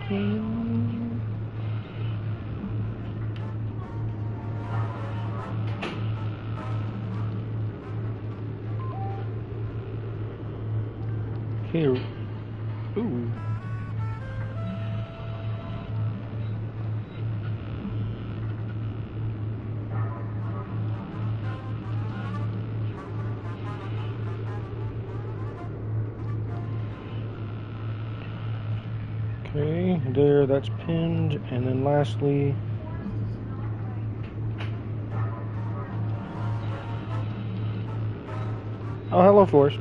Here. Ooh. Okay, there, that's pinned, and then lastly... Oh, hello, Forrest.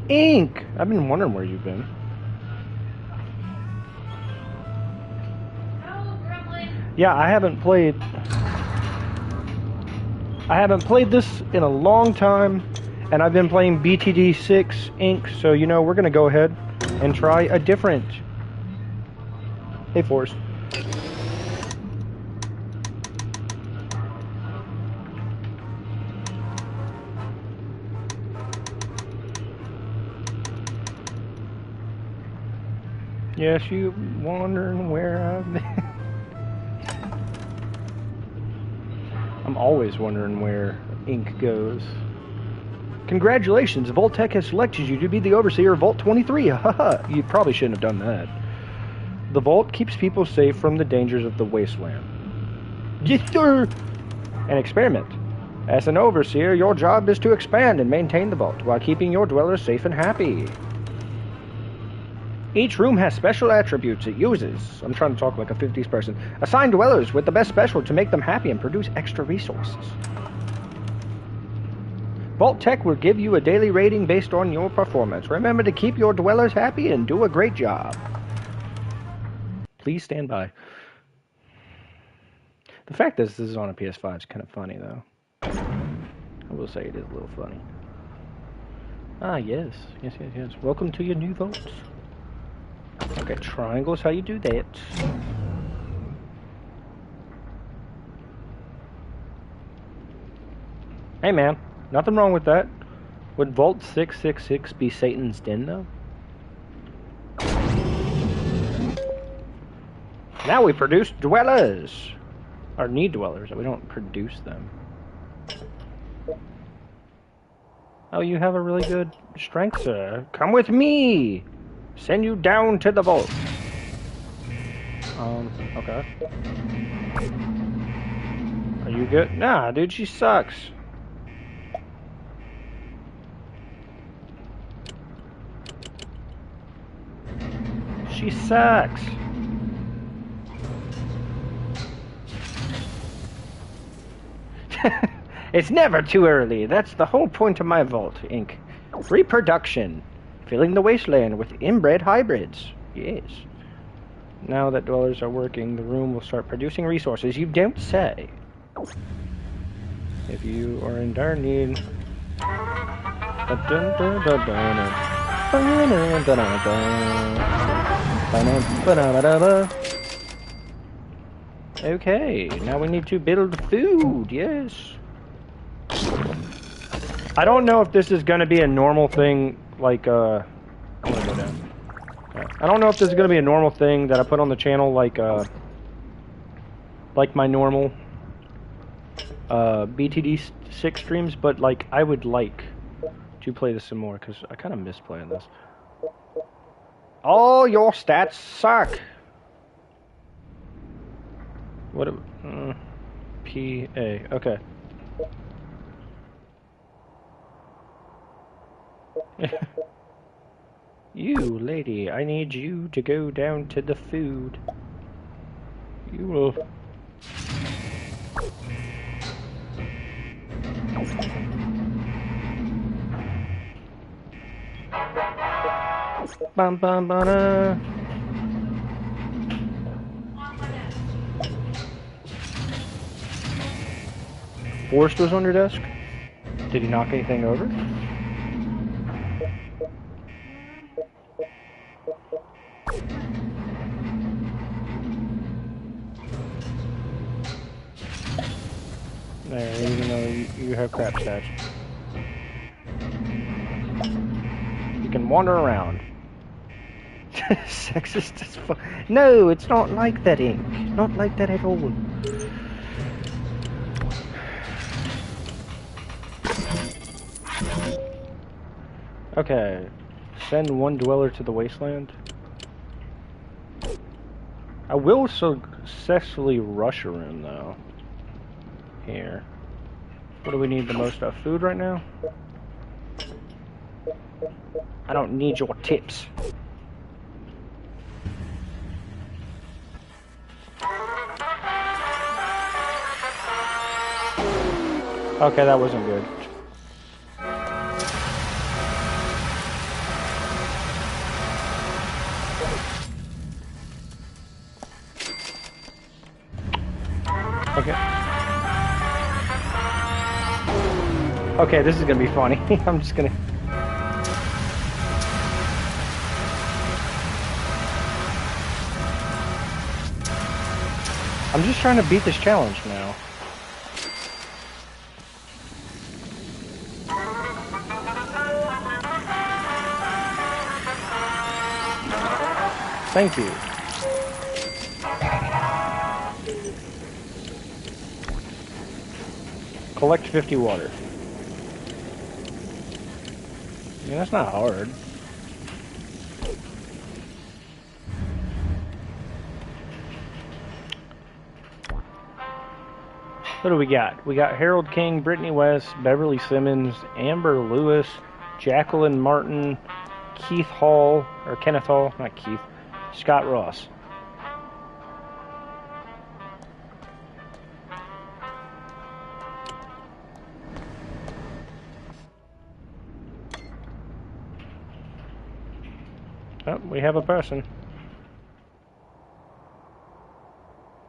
Ink! I've been wondering where you've been. Yeah, I haven't played this in a long time, and I've been playing BTD 6 Ink, so you know, we're gonna go ahead and try a different... Hey, Forrest. Yes, you wondering where I've been. I'm always wondering where Ink goes. Congratulations, Vault-Tec has selected you to be the overseer of Vault 23. Haha, you probably shouldn't have done that. The Vault keeps people safe from the dangers of the wasteland. Yes, sir! An experiment. As an overseer, your job is to expand and maintain the Vault while keeping your dwellers safe and happy. Each room has special attributes it uses. I'm trying to talk like a 50s person. Assign dwellers with the best special to make them happy and produce extra resources. Vault-Tec will give you a daily rating based on your performance. Remember to keep your dwellers happy and do a great job. Please stand by. The fact that this is on a PS5 is kind of funny, though. I will say it is a little funny. Ah, yes. Yes, yes, yes. Welcome to your new vaults. Okay, triangle's how you do that. Hey, man. Nothing wrong with that. Would Vault 666 be Satan's Den, though? Now we produce dwellers! Or need dwellers, we don't produce them. Oh, you have a really good strength, sir. Come with me! Send you down to the vault. Okay. Are you good? Nah, dude, she sucks. She sucks. It's never too early. That's the whole point of my vault, Ink. Reproduction. Filling the wasteland with inbred hybrids. Yes. Now that dwellers are working, the room will start producing resources. You don't say. If you are in dire need... Okay, now we need to build food, yes. I don't know if this is going to be a normal thing, like, I'm gonna go down. Okay. I don't know if this is going to be a normal thing that I put on the channel, like my normal, BTD 6 streams, but, like, I would like to play this some more, because I kind of miss playing this. All your stats suck! What? P-A. Okay. You, lady, I need you to go down to the food. You will... Bum bum ba-da. Forrest was on your desk? Did he knock anything over? There, even though you have crap stats. You can wander around. Sexist as fuck. No, it's not like that, Ink. Not like that at all. Okay. Send one dweller to the wasteland. I will successfully rush a room, though. Here. What do we need the most of? Food right now? I don't need your tips. Okay, that wasn't good. Okay. Okay, this is gonna be funny. I'm just gonna... I'm just trying to beat this challenge now. Thank you. Collect 50 water. Yeah, that's not hard. What do we got? We got Harold King, Brittany West, Beverly Simmons, Amber Lewis, Jacqueline Martin, Keith Hall, or Kenneth Hall, not Keith, Scott Ross. Oh, we have a person.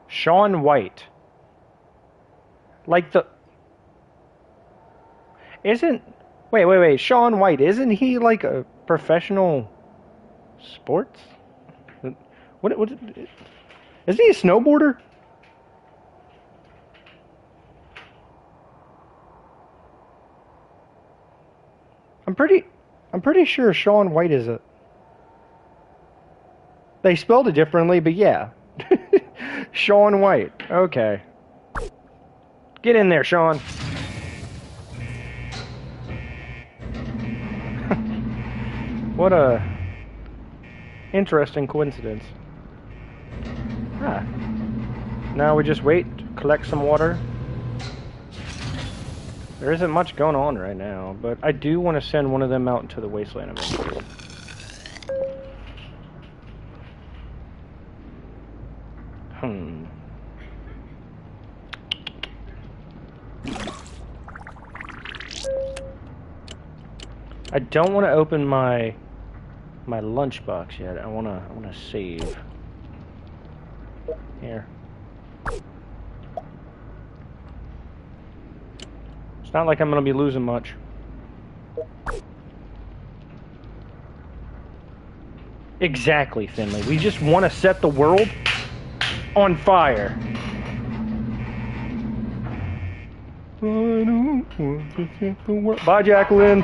Sean White. Like the... Isn't... Wait. Sean White, isn't he like a professional sports? What is he a snowboarder? I'm pretty sure Sean White is a... They spelled it differently, but yeah. Sean White. Okay. Get in there, Sean. What a interesting coincidence. Ah. Now we just wait, collect some water. There isn't much going on right now, but I do want to send one of them out into the wasteland eventually. I don't want to open my lunchbox yet. I want to save. Here. It's not like I'm going to be losing much. Exactly, Finley. We just want to set the world on fire. I don't want to set the world. Bye, Jacqueline.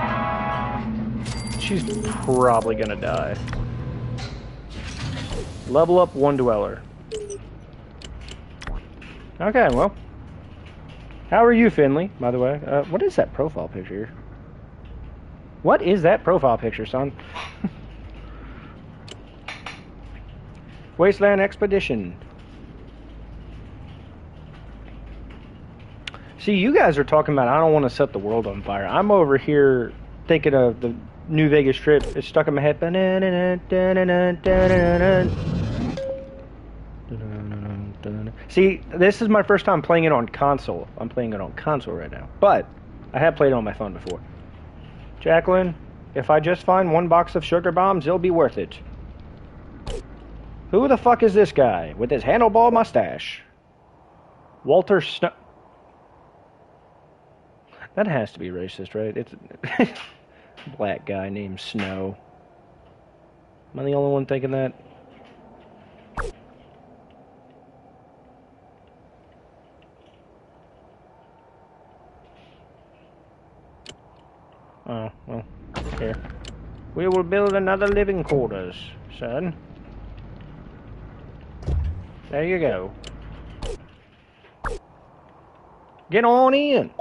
She's probably gonna die. Level up one dweller. Okay, well. How are you, Finley, by the way? What is that profile picture? What is that profile picture, son? Wasteland Expedition. See, you guys are talking about I don't want to set the world on fire. I'm over here thinking of the New Vegas trip. It's stuck in my head. See, this is my first time playing it on console. I'm playing it on console right now. But I have played it on my phone before. Jacqueline, if I just find one box of sugar bombs, it'll be worth it. Who the fuck is this guy with his handlebar mustache? Walter Snow. That has to be racist, right? It's a black guy named Snow. Am I the only one thinking that? Oh, well, here. We will build another living quarters, son. There you go. Get on in.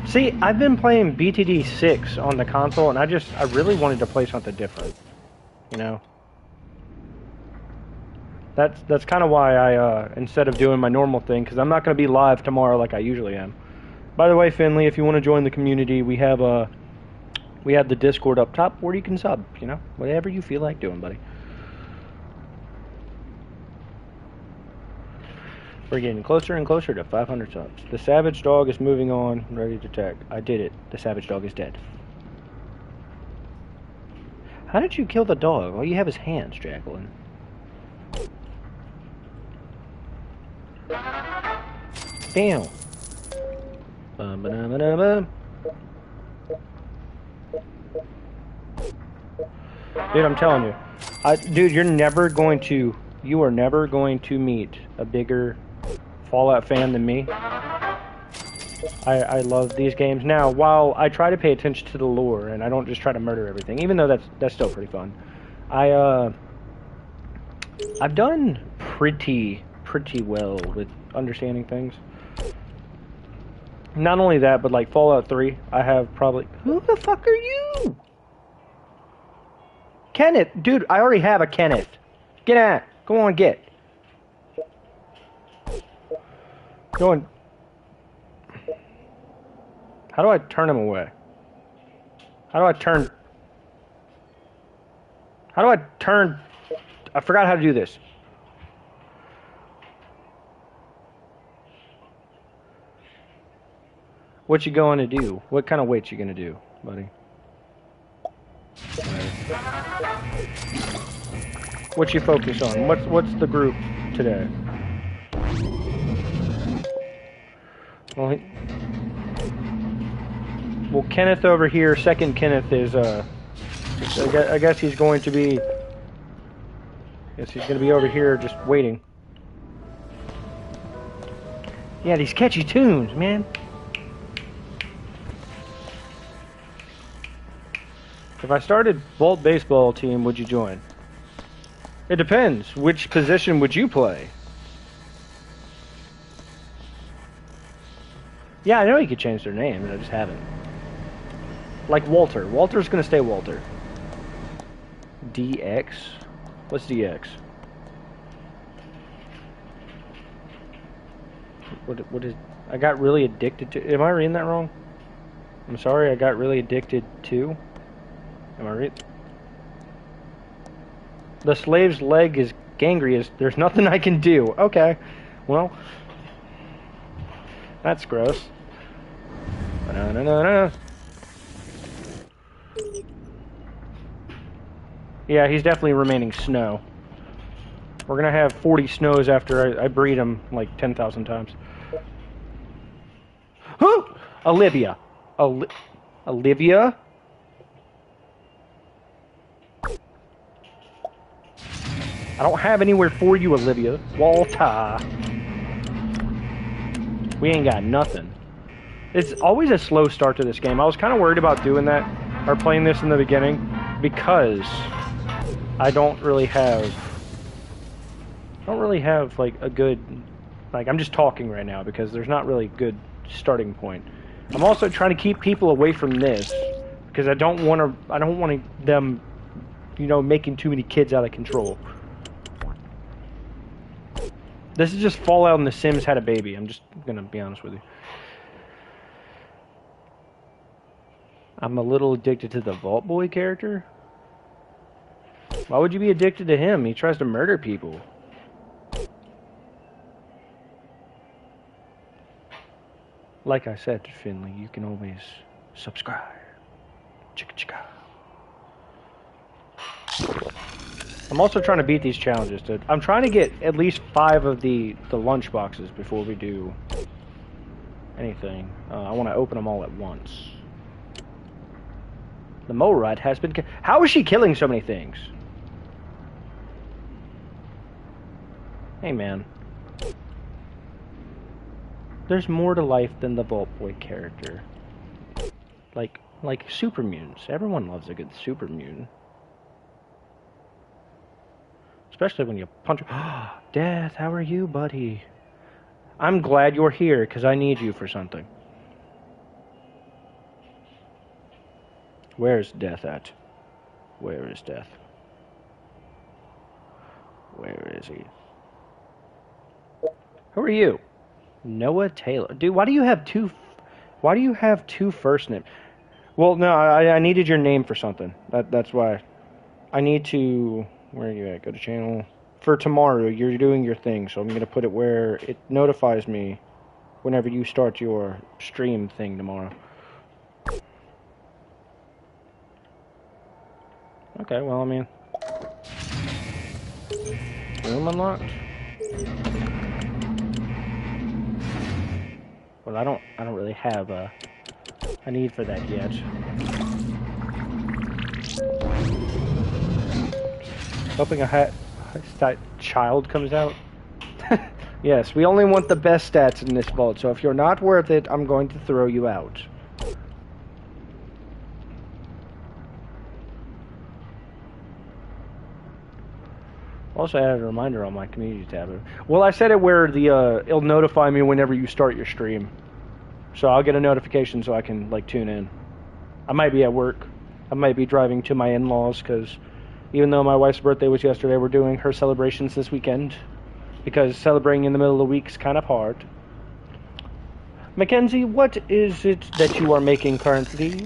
See, I've been playing BTD 6 on the console, and I really wanted to play something different. You know? That's kind of why I, instead of doing my normal thing, because I'm not going to be live tomorrow like I usually am. By the way, Finley, if you want to join the community, we have the Discord up top where you can sub, you know? Whatever you feel like doing, buddy. We're getting closer and closer to 500 subs. The Savage Dog is moving on, ready to attack. I did it. The Savage Dog is dead. How did you kill the dog? All you have is hands, Jacqueline. Damn. Dude, I'm telling you. Dude, you are never going to meet a bigger Fallout fan than me. I love these games. Now, while I try to pay attention to the lore and I don't just try to murder everything, even though that's still pretty fun. I've done pretty well with understanding things. Not only that, but like Fallout 3, I have probably... Who the fuck are you? Kenneth! Dude, I already have a Kenneth. Get out. Go on, get. Go on. How do I turn him away? How do I turn... I forgot how to do this. What you going to do? What kind of weights you gonna do, buddy? What you focus on? What's the group today? Well, Kenneth over here, second Kenneth is I guess he's going to be. Guess he's gonna be over here just waiting. Yeah, these catchy tunes, man. If I started Vault baseball team, would you join? It depends. Which position would you play? Yeah, I know you could change their name, but I just haven't. Like Walter. Walter's gonna stay Walter. DX? What's DX? What is... I got really addicted to... Am I reading that wrong? I'm sorry, I got really addicted to... Am I right? The slave's leg is gangrenous. There's nothing I can do. Okay. Well, that's gross. No. Yeah, he's definitely remaining snow. We're gonna have 40 snows after I breed him like 10,000 times. Who? Olivia. Olivia? I don't have anywhere for you, Olivia. Walter. We ain't got nothing. It's always a slow start to this game. I was kind of worried about doing that, or playing this in the beginning, because I don't really have like a good, like, I'm just talking right now because there's not really a good starting point. I'm also trying to keep people away from this because I don't want them, you know, making too many kids out of control. This is just Fallout and The Sims had a baby. I'm just gonna be honest with you. I'm a little addicted to the Vault Boy character. Why would you be addicted to him? He tries to murder people. Like I said, Finley, you can always subscribe. Chicka chicka. I'm also trying to beat these challenges, dude. I'm trying to get at least 5 of the lunch boxes before we do anything. I want to open them all at once. The mole rat has been... How is she killing so many things? Hey, man. There's more to life than the Vault Boy character. Like super mutants. Everyone loves a good super mutant. Especially when you punch... Death, how are you, buddy? I'm glad you're here, because I need you for something. Where's Death at? Where is Death? Where is he? Who are you? Noah Taylor. Dude, why do you have two... Why do you have two first names? Well, no, I needed your name for something. That's why. I need to... Where are you at? Go to channel. For tomorrow, you're doing your thing, so I'm going to put it where it notifies me whenever you start your stream thing tomorrow. Okay, well, I mean... Room unlocked? Well, I don't really have a need for that yet. Hoping that child comes out. Yes, we only want the best stats in this vault, so if you're not worth it, I'm going to throw you out. Also added a reminder on my community tab. Well, I set it where the it'll notify me whenever you start your stream. So I'll get a notification so I can, like, tune in. I might be at work. I might be driving to my in-laws, because even though my wife's birthday was yesterday, we're doing her celebrations this weekend. Because celebrating in the middle of the week is kind of hard. Mackenzie, what is it that you are making currently?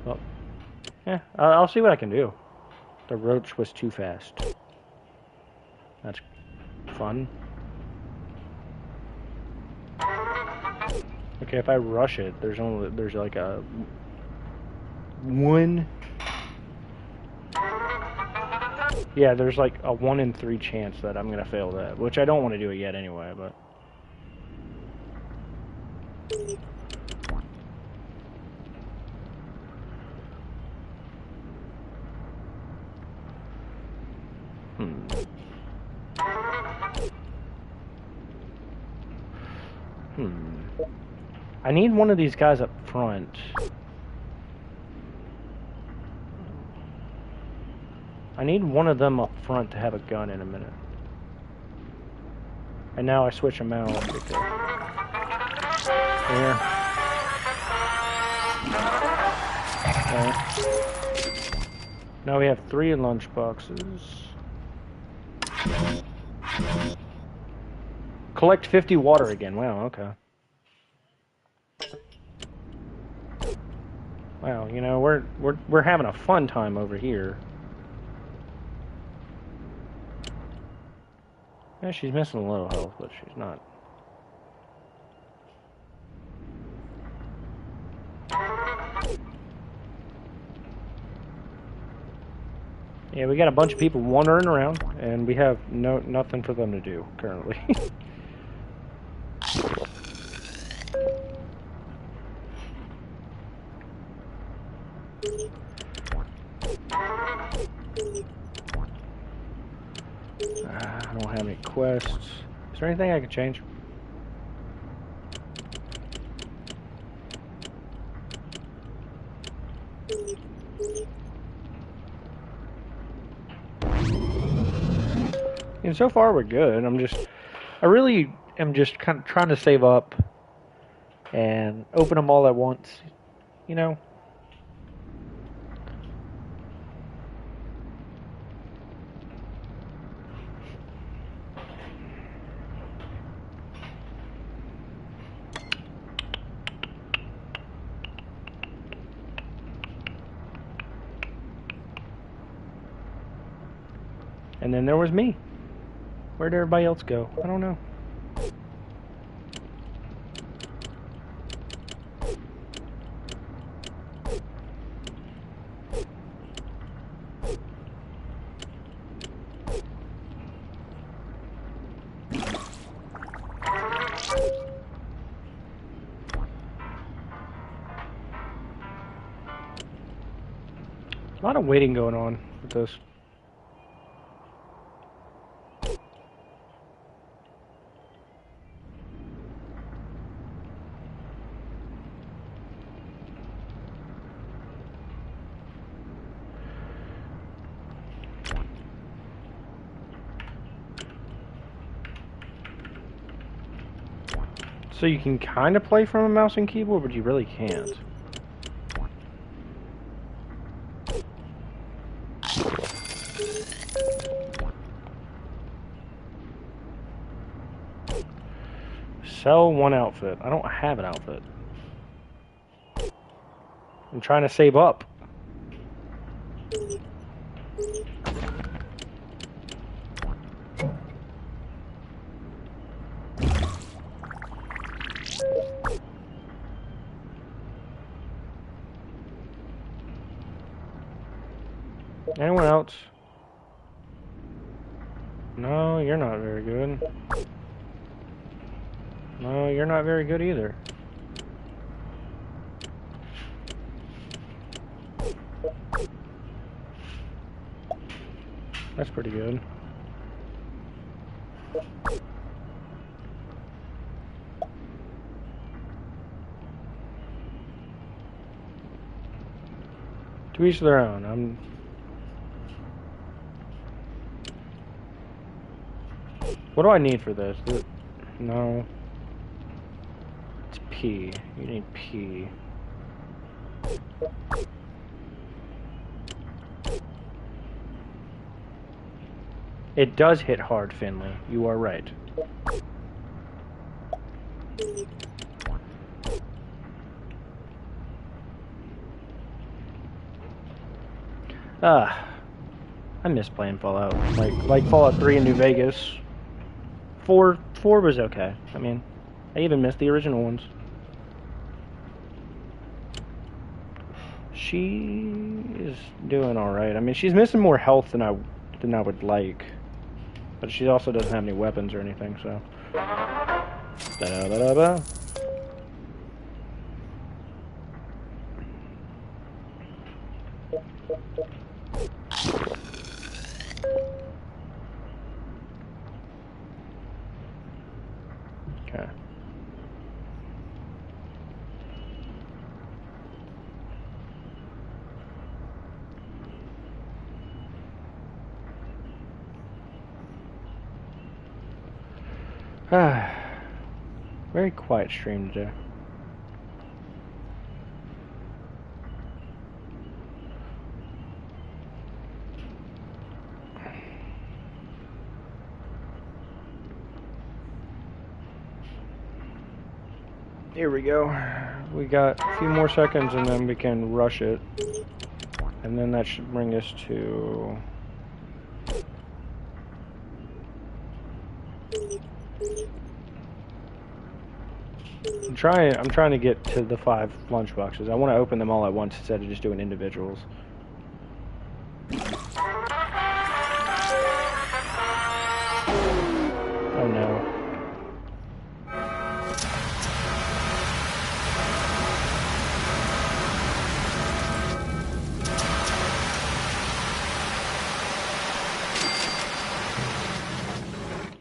Well, yeah, I'll see what I can do. The roach was too fast. That's fun. Okay, if I rush it, there's like a 1. Yeah, there's like a 1 in 3 chance that I'm gonna fail that, which I don't want to do it yet anyway, but. I need one of these guys up front. I need one of them up front to have a gun in a minute. And now I switch them out because... Here. Okay. Now we have 3 lunch boxes. Collect 50 water again. Wow, okay. Wow, you know, we're having a fun time over here. Yeah, she's missing a little health, but she's not. Yeah, we got a bunch of people wandering around, and we have nothing for them to do currently. I don't have any quests. Is there anything I can change? And so far we're good. I really am just kind of trying to save up and open them all at once, you know? And then there was me. Where'd everybody else go? I don't know. A lot of waiting going on with this. So you can kind of play from a mouse and keyboard, but you really can't. Sell one outfit. I don't have an outfit. I'm trying to save up. Anyone else? No, you're not very good. No, you're not very good either. That's pretty good. To each their own. What do I need for this? No. It's P. You need P. It does hit hard, Finley. You are right. I miss playing Fallout. Like Fallout 3 in New Vegas. 4 was okay. I mean, I even missed the original ones. She is doing alright. I mean, she's missing more health than I would like. But she also doesn't have any weapons or anything, so. Da-da-da-da-da. Okay. Very quiet stream today. Here we go. We got a few more seconds and then we can rush it. And then that should bring us to... I'm trying to get to the 5 lunchboxes. I want to open them all at once instead of just doing individuals. Oh no.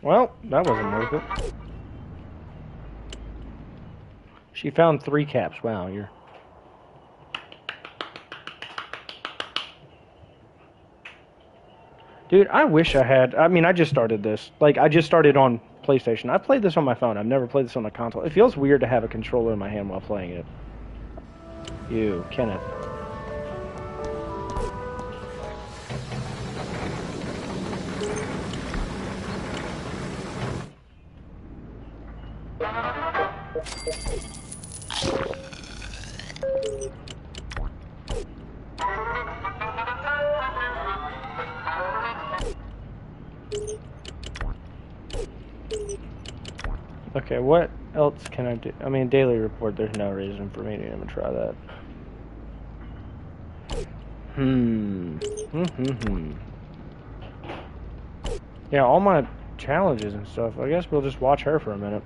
Well, that wasn't worth it. She found 3 caps. Wow, you're... Dude, I wish I had... I mean, I just started this. Like, I just started on PlayStation. I played this on my phone. I've never played this on a console. It feels weird to have a controller in my hand while playing it. You, Kenneth. Okay, what else can I do? I mean, daily report, there's no reason for me to even try that. Yeah, all my challenges and stuff. I guess we'll just watch her for a minute.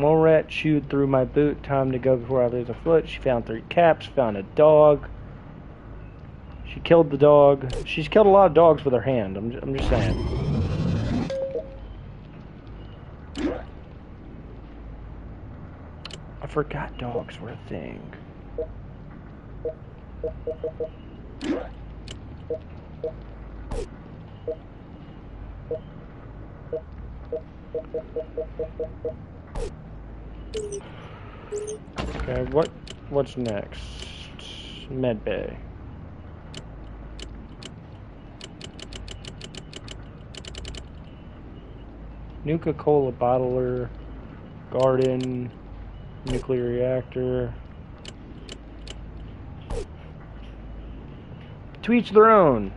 One rat chewed through my boot. Time to go before I lose a foot. She found 3 caps. Found a dog. She killed the dog. She's killed a lot of dogs with her hand. I'm just saying. I forgot dogs were a thing. Okay, what's next? Medbay. Nuka-Cola bottler, garden, nuclear reactor. To each their own.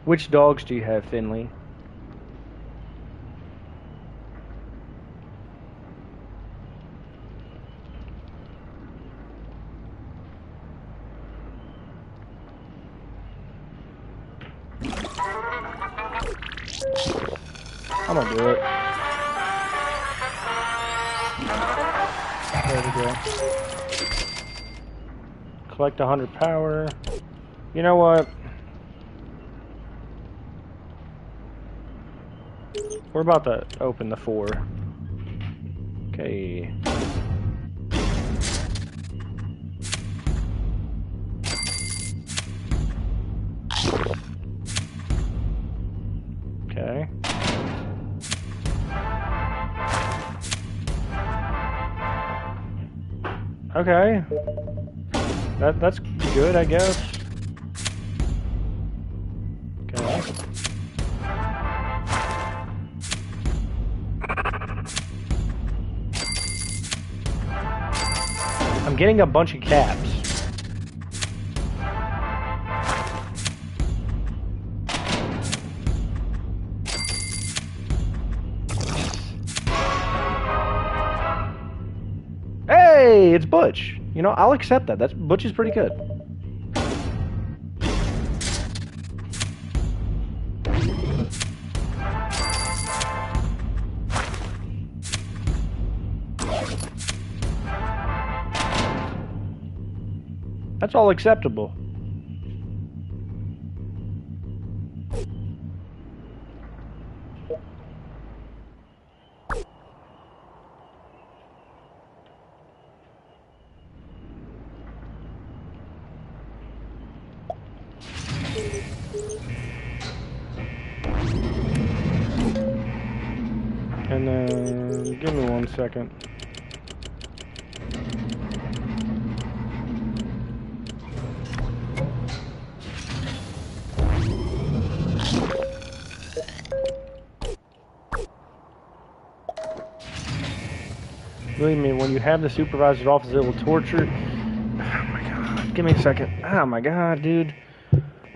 Which dogs do you have, Finley? I'm gonna do it. There we go. Collect 100 power. You know what? We're about to open the 4. Okay. Okay. Okay. That's good, I guess. Okay. I'm getting a bunch of caps. Hey, it's Butch. You know, I'll accept that. Butch is pretty good. That's all acceptable. And then, give me 1 second. Believe me, when you have the supervisor's office, it will torture. Oh my god, give me a second. Oh my god, dude.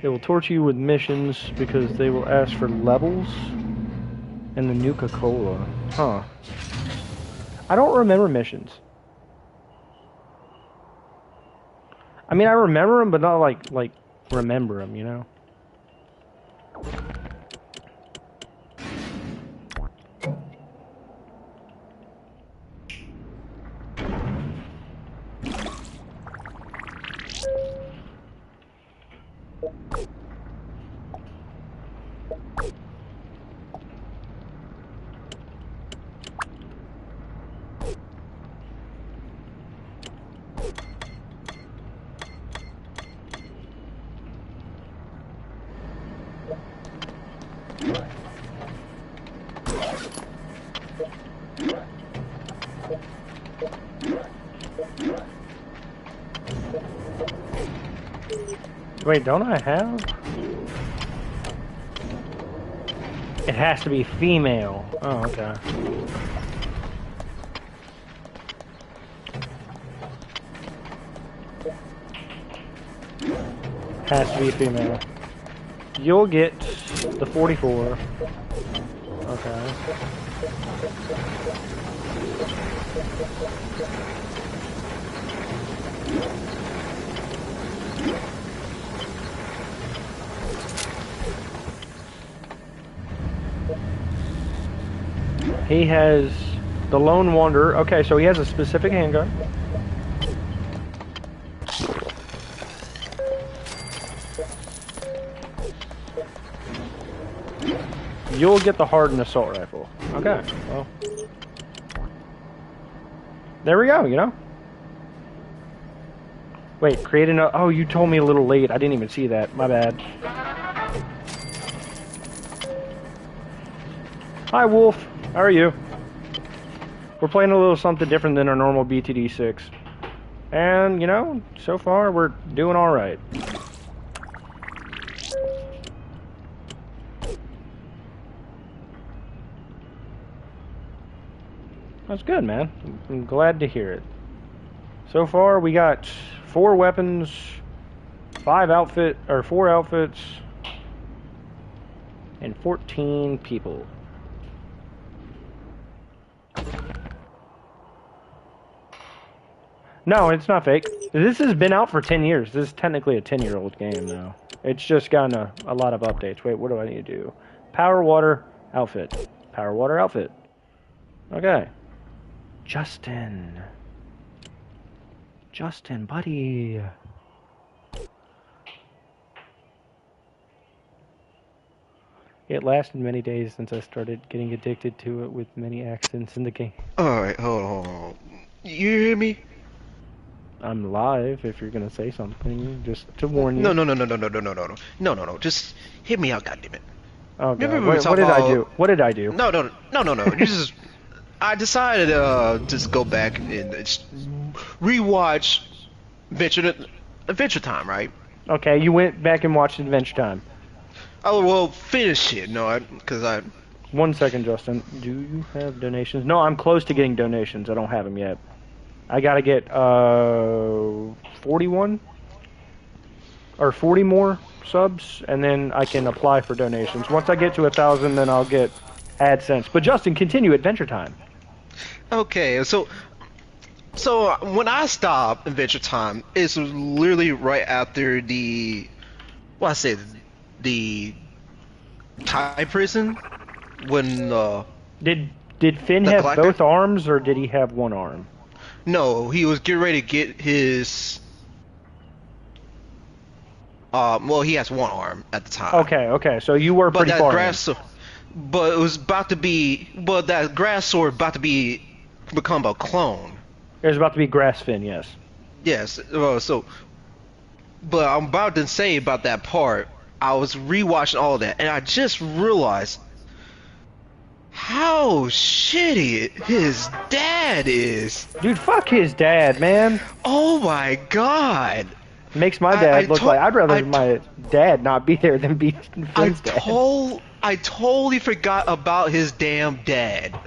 They will torture you with missions because they will ask for levels and the Nuka-Cola. Huh. I don't remember missions. I mean, I remember them, but not like remember them, you know? Wait, don't I have? It has to be female. Oh, okay. Has to be female. You'll get the 44. Okay. He has the Lone Wanderer. Okay, so he has a specific handgun. You'll get the hardened assault rifle. Okay, well. There we go, you know? Wait, create another. Oh, you told me a little late. I didn't even see that. My bad. Hi, Wolf. How are you? We're playing a little something different than our normal BTD6. And, you know, so far we're doing alright. That's good, man. I'm glad to hear it. So far we got 4 weapons, 4 outfits, and 14 people. No, it's not fake. This has been out for 10 years. This is technically a 10-year-old game now. It's just gotten a lot of updates. Wait, what do I need to do? Power water outfit. Power water outfit. Okay. Justin. Justin, buddy. It lasted many days since I started getting addicted to it with many accidents in the game. Alright, hold on. You hear me? I'm live if you're gonna say something, just to warn you. No. Just hit me out, goddammit. Oh god, what did I do? What did I do? No. You just... I decided just go back and just rewatch Adventure Time, right? Okay, you went back and watched Adventure Time. Oh, well, finish it, no, because I... 1 second, Justin. Do you have donations? No, I'm close to getting donations. I don't have them yet. I gotta get 41 or 40 more subs, and then I can apply for donations. Once I get to 1,000, then I'll get AdSense. But Justin, continue Adventure Time. Okay, so when I stopped Adventure Time, it's literally right after the Thai prison when did Finn have Galactic? both arms, or did he have one arm? No, he was getting ready to get his. Well, he has one arm at the time. Okay. So you were pretty far in. But it was about to be. But that grass sword about to become a clone. It was about to be Grass Finn, yes. Yes. But I'm about to say about that part. I was rewatching all of that, and I just realized how shitty his dad is. Dude, fuck his dad, man. Oh my god. Makes my dad look like... I'd rather my dad not be there than be Finn's dad. I totally forgot about his damn dad.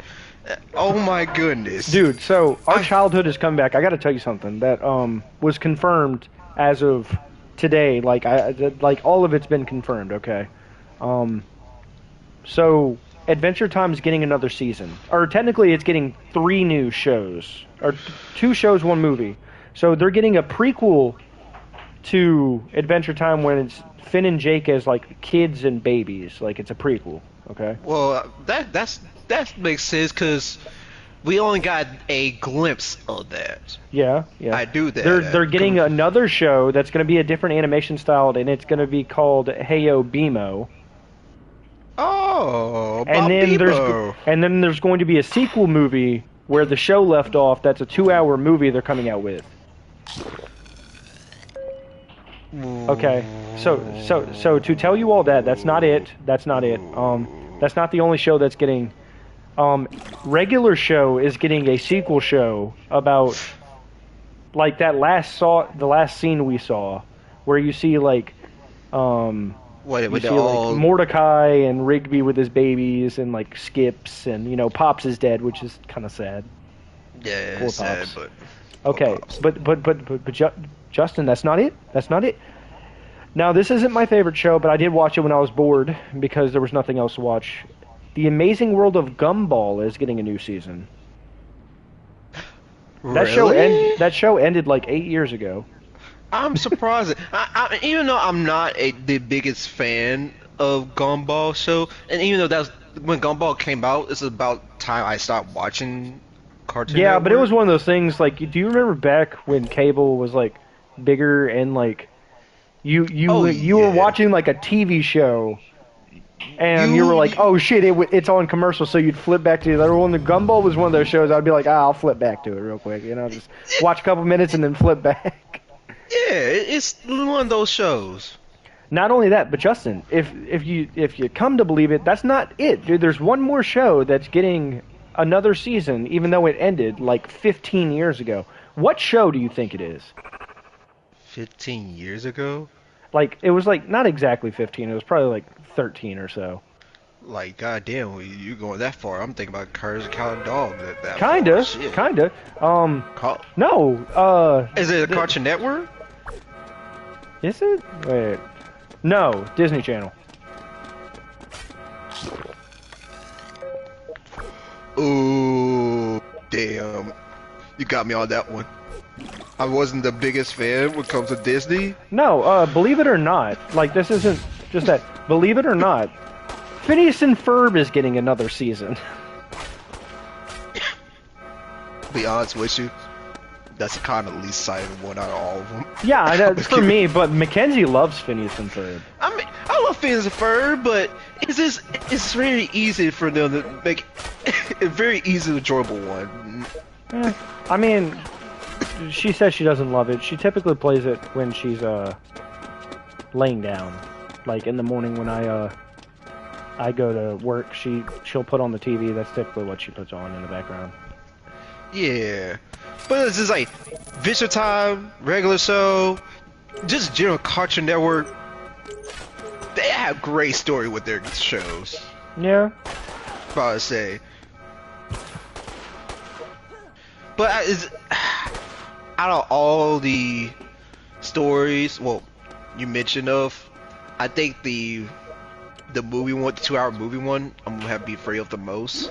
Oh my goodness. Dude, so our childhood has come back. I gotta tell you something that was confirmed as of today. Like all of it's been confirmed, okay? So Adventure Time's getting another season. Or technically it's getting 3 new shows. Or 2 shows, 1 movie. So they're getting a prequel to Adventure Time when it's Finn and Jake as like kids and babies. Like it's a prequel, okay? Well, that makes sense because we only got a glimpse of that. Yeah. I do that. They're getting another show that's going to be a different animation style, and it's going to be called Heyo Bimo. Oh, and then there's going to be a sequel movie where the show left off. That's a 2-hour movie they're coming out with. Okay, so to tell you all that, that's not it. That's not the only show that's getting. Regular show is getting a sequel show about, like the last scene we saw, where you see like, Mordecai and Rigby with his babies and like Skips and Pops is dead, which is kind of sad. Yeah, Poor sad, Pops. but. Okay, but Justin, that's not it. That's not it. Now, this isn't my favorite show, but I did watch it when I was bored because there was nothing else to watch. The Amazing World of Gumball is getting a new season. Really? That show ended like 8 years ago. I'm surprised. Even though I'm not the biggest fan of Gumball show, and even though that's when Gumball came out, it's about time I stopped watching Cartoon Yeah, but it was Network. one of those things like, do you remember back when cable was like bigger and like Oh you were yeah. watching like a TV show and you were You, like, oh shit, it's on commercial, so you'd flip back to the other one. The Gumball was one of those shows I'd be like, I'll flip back to it real quick, just watch a couple minutes and then flip back. yeah, it's one of those shows. Not only that, but Justin, if you come to believe it, that's not it, dude. There's one more show that's getting another season, even though it ended like 15 years ago. What show do you think it is? 15 years ago? Like, it was like not exactly 15. It was probably like 13 or so. Like, goddamn, you going that far? I'm thinking about Courage the Cowardly Dog that far. Kinda, Shit. kinda. Ca- No. Is it a Cartoon Network? Is it? Wait. No, Disney Channel. Ooh, damn. You got me on that one. I wasn't the biggest fan when it comes to Disney. No, believe it or not, like this isn't just that. Believe it or not, Phineas and Ferb is getting another season. To be honest with you, that's the kind of least cited one out of all of them. Yeah, that's for me, but Mackenzie loves Phineas and Ferb. I mean, I love Phineas and Ferb, but it's very easy for them to make a very easy, enjoyable one. I mean, she says she doesn't love it. She typically plays it when she's laying down, like in the morning when I go to work. She'll put on the TV. That's typically what she puts on in the background. Yeah, but it's just like Adventure Time, regular show, just general Cartoon Network. They have great story with their shows. Yeah. About to say, but out of all the stories, well, you mentioned of, I think the movie one, the 2-hour movie one, I'm gonna have to be afraid of the most.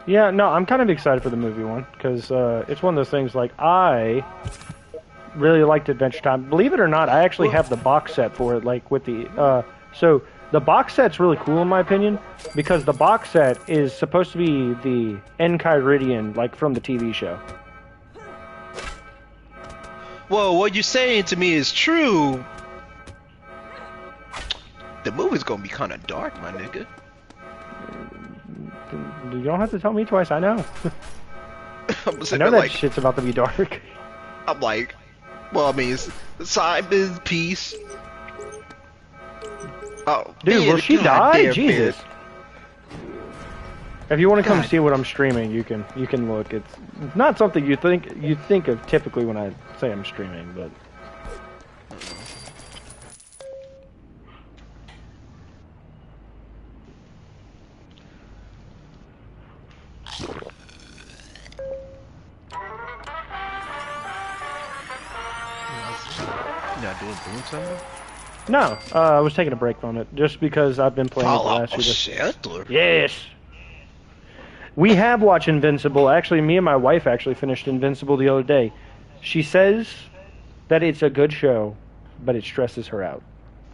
Yeah, no, I'm kind of excited for the movie one, because it's one of those things, like, I really liked Adventure Time. Believe it or not, I actually have the box set for it, like, with the, so, the box set's really cool, in my opinion, because the box set is supposed to be the Enchiridion, like, from the TV show. Well, what you're saying to me is true. The movie's gonna be kind of dark, my nigga. You don't have to tell me twice, I know. I'm I sitting know there that like, shit's about to be dark. I'm like, well, I mean, it's Simon's peace. Oh, Dude, man, will she die? goddamn Jesus. man. If you want to come God. see what I'm streaming, you can look. It's not something you think of typically when I say I'm streaming, but You not doing something? no, I was taking a break from it just because I've been playing it the last few days. Shelter. Yes. We have watched Invincible. Actually, me and my wife actually finished Invincible the other day. She says that it's a good show, but it stresses her out,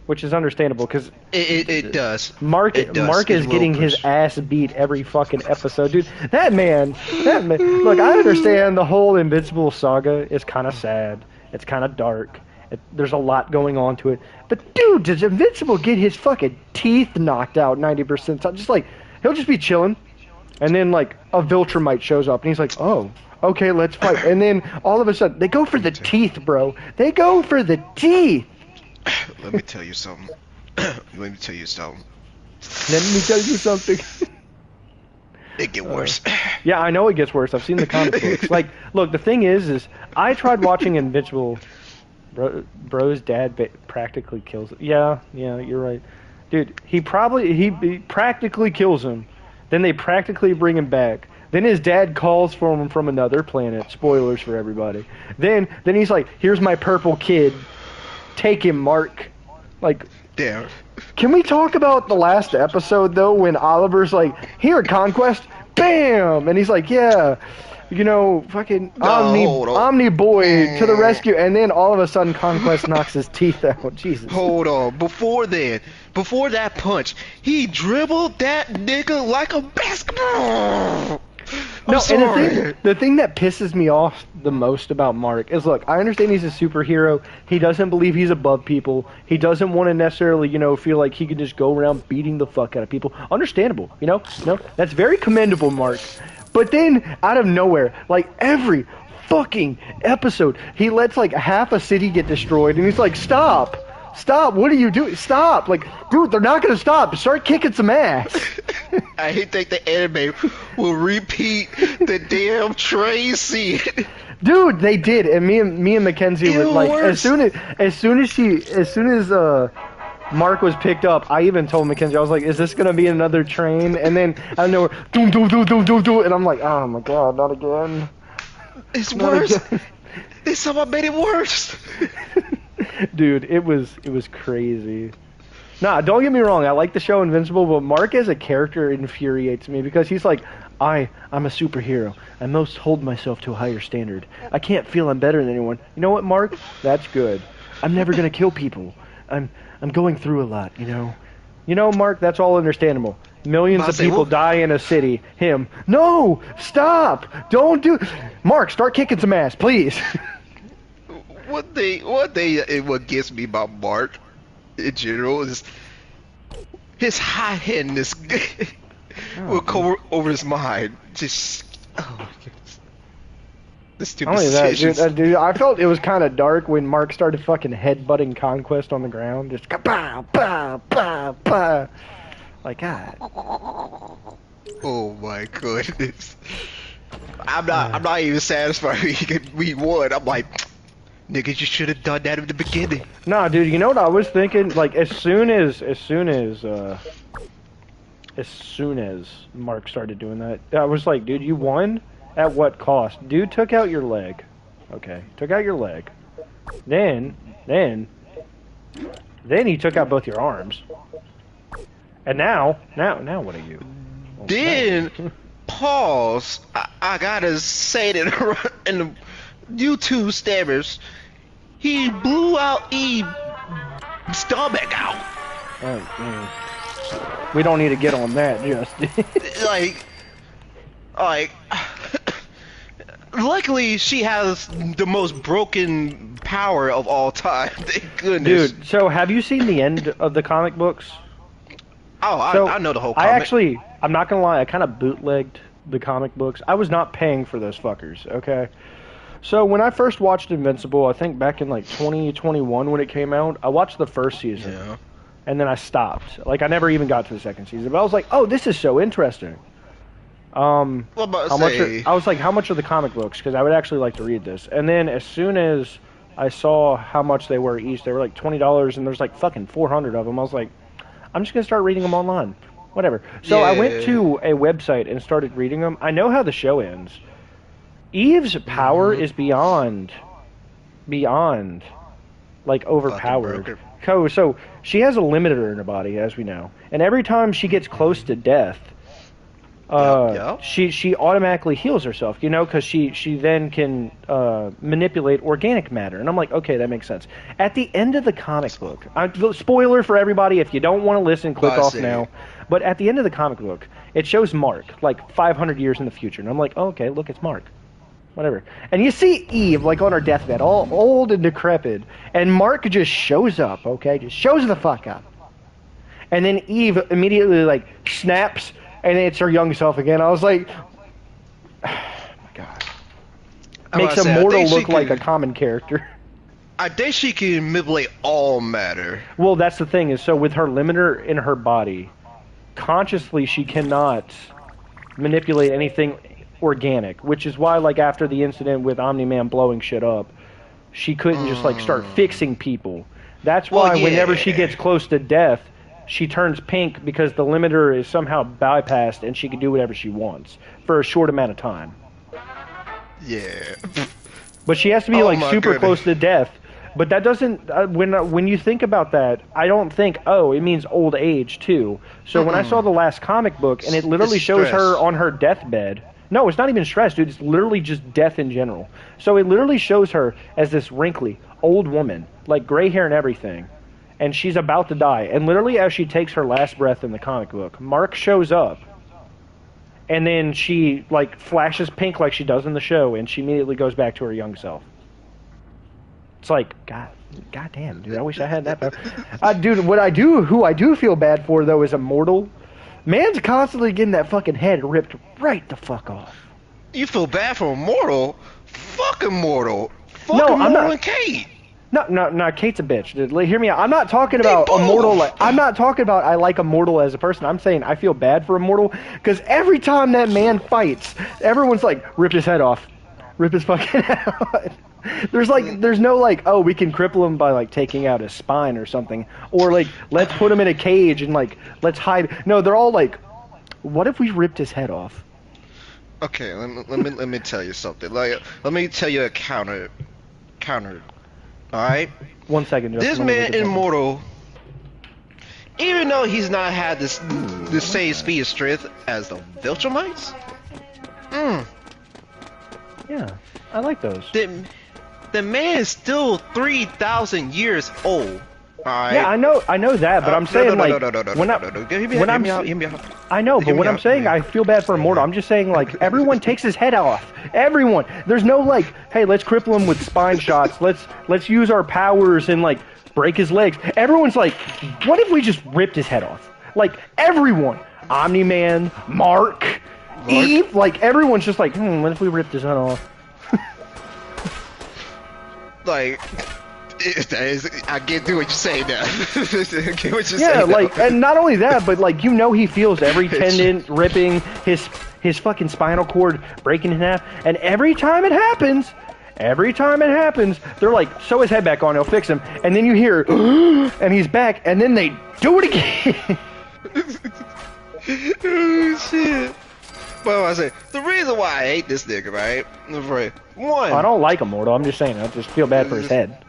which is understandable because It does. Mark It does. Mark It's is a getting little his ass beat every fucking episode, dude. That man. Look, I understand the whole Invincible saga is kind of sad. It's kind of dark. There's a lot going on to it. But dude, does Invincible get his fucking teeth knocked out 90%? Just like he'll just be chilling, and then like a Viltrumite shows up, and he's like, "Oh, okay, let's fight." And then all of a sudden, they go for the teeth, bro. They go for the teeth. Let me tell you something. Let me tell you something. Let me tell you something. It get worse. Yeah, I know it gets worse. I've seen the comic books. Like, look, the thing is I tried watching Invincible. Bro's dad practically kills him. Yeah, you're right. Dude, he practically kills him. Then they practically bring him back. Then his dad calls for him from another planet. Spoilers for everybody. Then he's like, "Here's my purple kid. Take him, Mark." Like, Damn. can we talk about the last episode, though, when Oliver's like, "Here, Conquest, bam!" And he's like, "Yeah, you know, fucking hold on. Omni Boy to the rescue, and then all of a sudden Conquest knocks his teeth out. Jesus. Hold on. Before that punch, he dribbled that nigga like a basketball. I'm sorry. And the thing that pisses me off the most about Mark is, look, I understand he's a superhero. He doesn't believe he's above people. He doesn't want to necessarily, you know, feel like he can just go around beating the fuck out of people. Understandable, you know? No, that's very commendable, Mark. But then, out of nowhere, like every fucking episode, he lets like half a city get destroyed, and he's like, stop. Stop, what are you doing? Stop. Like, dude, they're not gonna stop. Start kicking some ass. I think the anime will repeat the damn train scene. Dude, they did, and me and Mackenzie would like as soon as Mark was picked up, I even told Mackenzie, I was like, is this gonna be another train? And then I know doom doom doom doom doom doom, and I'm like, oh my god, not again. It's worse. It's someone made it worse. Dude, it was crazy. Nah, don't get me wrong, I like the show Invincible, but Mark as a character infuriates me because he's like, I'm a superhero. I must hold myself to a higher standard. I can't feel I'm better than anyone. You know what, Mark? That's good. I'm never gonna kill people. I'm going through a lot, you know. You know, Mark, that's all understandable. Millions of people die in a city. Him, no, stop, don't do. Mark, start kicking some ass, please. What gets me about Mark in general is his high-handedness will come over his mind. Just, oh my goodness. The stupid Only that, decisions. dude, I felt it was kind of dark when Mark started fucking headbutting Conquest on the ground. Just ka-pow, pow, pow, pow. Like, God. Oh my goodness. I'm not even satisfied we won. I'm like, nigga, you should have done that in the beginning. Nah, dude, you know what I was thinking? Like, as soon as Mark started doing that, I was like, dude, you won? At what cost? Dude took out your leg. Okay, took out your leg. Then he took out both your arms. And now what are you? Then, pause. I gotta say that in the YouTube stabbers, he blew out Eve's stomach out. We don't need to get on that, just. like, luckily she has the most broken power of all time. Thank goodness. Dude, so have you seen the end of the comic books? Oh, I know the whole comic. I'm not gonna lie, I kind of bootlegged the comic books. I was not paying for those fuckers, okay? So when I first watched Invincible, I think back in like 2021 when it came out, I watched the first season. Yeah. And then I stopped. Like, I never even got to the second season. But I was like, oh, this is so interesting. I was like, how much are the comic books? Because I would actually like to read this. And then as soon as I saw how much they were each, they were like $20, and there's like fucking 400 of them. I was like, I'm just going to start reading them online. Whatever. So I went to a website and started reading them. I know how the show ends. Eve's power is beyond, like, overpowered. So she has a limiter in her body, as we know. And every time she gets close to death, she automatically heals herself, you know, because she then can manipulate organic matter. And I'm like, okay, that makes sense. At the end of the comic book, spoiler for everybody, if you don't want to listen, click off now. But at the end of the comic book, it shows Mark, like 500 years in the future. And I'm like, oh, okay, look, it's Mark. Whatever. And you see Eve, like, on her deathbed, all old and decrepit. And Mark just shows up, okay? Just shows the fuck up. And then Eve immediately, like, snaps, and it's her young self again. I was like, oh, my God. Makes a mortal look like a common character. I think she can manipulate all matter. Well, that's the thing, is so with her limiter in her body, consciously she cannot manipulate anything organic, which is why, like, after the incident with Omni-Man blowing shit up, she couldn't just, like, start fixing people. That's why whenever she gets close to death, she turns pink, because the limiter is somehow bypassed and she can do whatever she wants for a short amount of time. Yeah. But she has to be, like, super close to death. But that doesn't, when you think about that, I don't think, oh, it means old age, too. So when I saw the last comic book, and it literally shows her on her deathbed, No, it's not even stress, dude. It's literally just death in general. So it literally shows her as this wrinkly old woman, like gray hair and everything, and she's about to die. And literally, as she takes her last breath in the comic book, Mark shows up, and then she like flashes pink like she does in the show, and she immediately goes back to her young self. It's like, God damn, dude. I wish I had that power. Dude, who I do feel bad for though is Immortal. Man's constantly getting that fucking head ripped right the fuck off. You feel bad for Immortal? Fuck Immortal. Fuck No, I'm Immortal not. and Kate. No, Kate's a bitch. Dude, hear me out. I'm not talking about both. Immortal. I'm not talking about I like Immortal as a person. I'm saying I feel bad for Immortal because every time that man fights, everyone's like, rip his head off. Rip his fucking head off. There's no like, oh, we can cripple him by like taking out his spine or something, or like let's put him in a cage and like let's hide. No, they're all like, what if we ripped his head off? Okay, let me tell you something. Like, let me tell you a counter. All right. 1 second. Justin, This let me man look at something. Immortal, even though he's not had the same speed and strength as the Viltrumites, Yeah, I like those. the man is still 3,000 years old. Alright? Yeah, I know that, but I'm saying like when I'm I know, but when I'm saying I feel bad for Immortal, I'm just saying like everyone takes his head off. Everyone. There's no like, hey, let's cripple him with spine shots. Let's use our powers and like break his legs. Everyone's like, what if we just ripped his head off? Like everyone, Omni-Man, Mark, Eve, like everyone's just like, what if we ripped his head off? Like, I get through what you're saying now. I get what you're Yeah, saying like, now. and not only that, but like, he feels every tendon ripping, his fucking spinal cord breaking in half, and every time it happens, they're like, sew his head back on, he'll fix him, and then you hear, and he's back, and then they do it again. Oh, shit. Well, I say, the reason why I hate this nigga, right? One, I don't like Immortal, I'm just saying, I just feel bad for his head.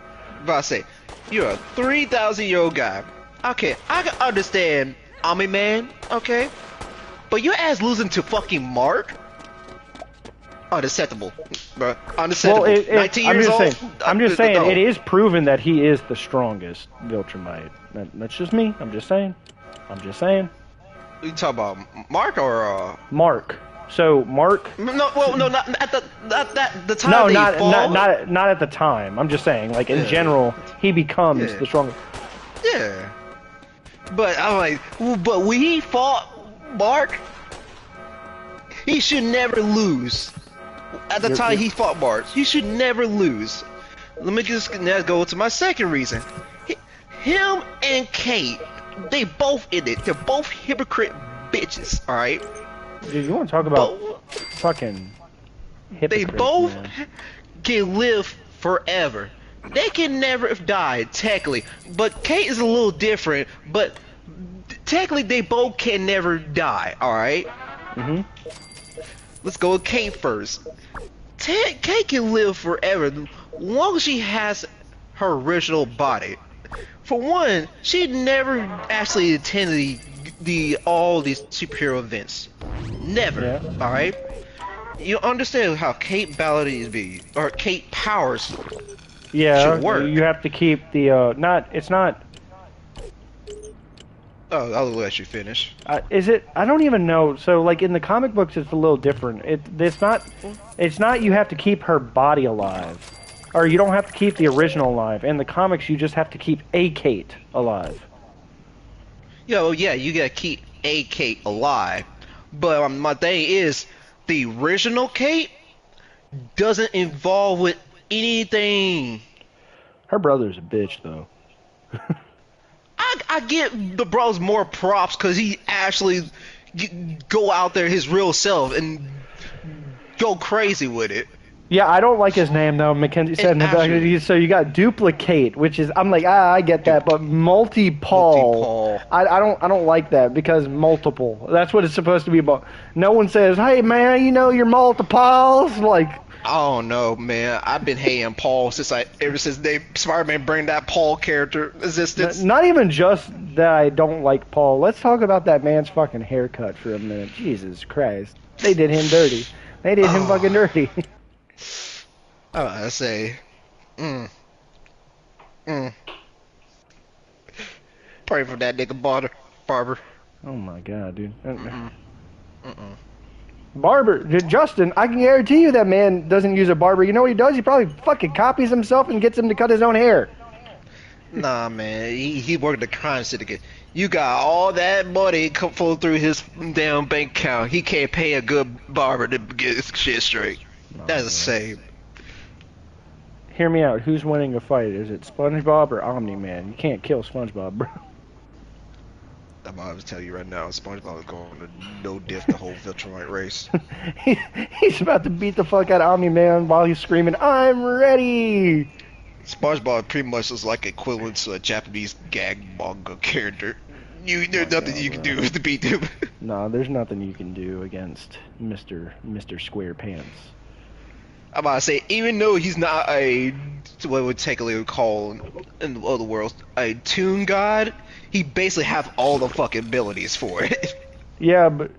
but I say, you're a 3,000-year-old guy. Okay, I can understand Omni-Man, okay? But your ass losing to fucking Mark? Unacceptable, bro. Unacceptable. Well, 19 years old? I'm just saying, no. it is proven that he is the strongest Viltrumite. That's just me, I'm just saying. You talking about Mark or Mark. So Mark. No, well, no, not at the time. No, they not fall. not at the time. I'm just saying, like in general, he becomes the strongest. Yeah. But I'm like, but when he fought Mark, he should never lose. At the time he fought Mark, he should never lose. Let me just now go to my second reason. Him and Kate, they both in it. They're both hypocrite bitches. All right. Dude, you want to talk about fucking hypocrites, They both man. can live forever. They can never have died, technically. But Kate is a little different, but technically they both can never die, alright? Let's go with Kate first. Kate can live forever, as long as she has her original body. For one, she never actually attended all these superhero events. Never. Alright? You understand how Kate abilities be, or Kate powers should work. You have to keep the it's not. Oh, I'll let you finish. Is it? I don't even know. So like in the comic books, it's a little different. It's not. You have to keep her body alive, or you don't have to keep the original alive. In the comics, you just have to keep a Kate alive. Yeah, you gotta keep a Kate alive. But my thing is, the original Kate doesn't involve with anything. Her brother's a bitch, though. I give the bros more props because he actually go out there his real self and go crazy with it. Yeah, I don't like his name though. Mackenzie said in the back. So you got Duplicate, which is I'm like I get that, but Multi-Paul. I don't like that because multiple. That's what it's supposed to be about. No one says, "Hey man, you know your multiples." Like I don't know, man. I've been hating Paul ever since Spider-Man bring that Paul character existence. Not even just that I don't like Paul. Let's talk about that man's fucking haircut for a minute. Jesus Christ, they did him dirty. They did him fucking dirty. I say, mm. Pray for that nigga Barber. Oh my god, dude. Mm-mm. Barber, Justin, I can guarantee you that man doesn't use a barber. You know what he does? He probably fucking copies himself and gets him to cut his own hair. Nah, man, he worked the crime syndicate. You got all that money come flow through his damn bank account. He can't pay a good barber to get his shit straight. That's the same. Hear me out. Who's winning a fight? Is it SpongeBob or Omni-Man? You can't kill SpongeBob, bro. I'm about to tell you right now, SpongeBob is going to no diff the whole Viltrumite race. He's about to beat the fuck out of Omni-Man while he's screaming, "I'm ready!" SpongeBob pretty much is like equivalent to a Japanese gag manga character. There's nothing you can do to beat him. No, there's nothing you can do against Mr. Squarepants. I'm about to say, even though he's not a, what would technically call in the other worlds, a toon god, he basically have all the fucking abilities for it. Yeah, but...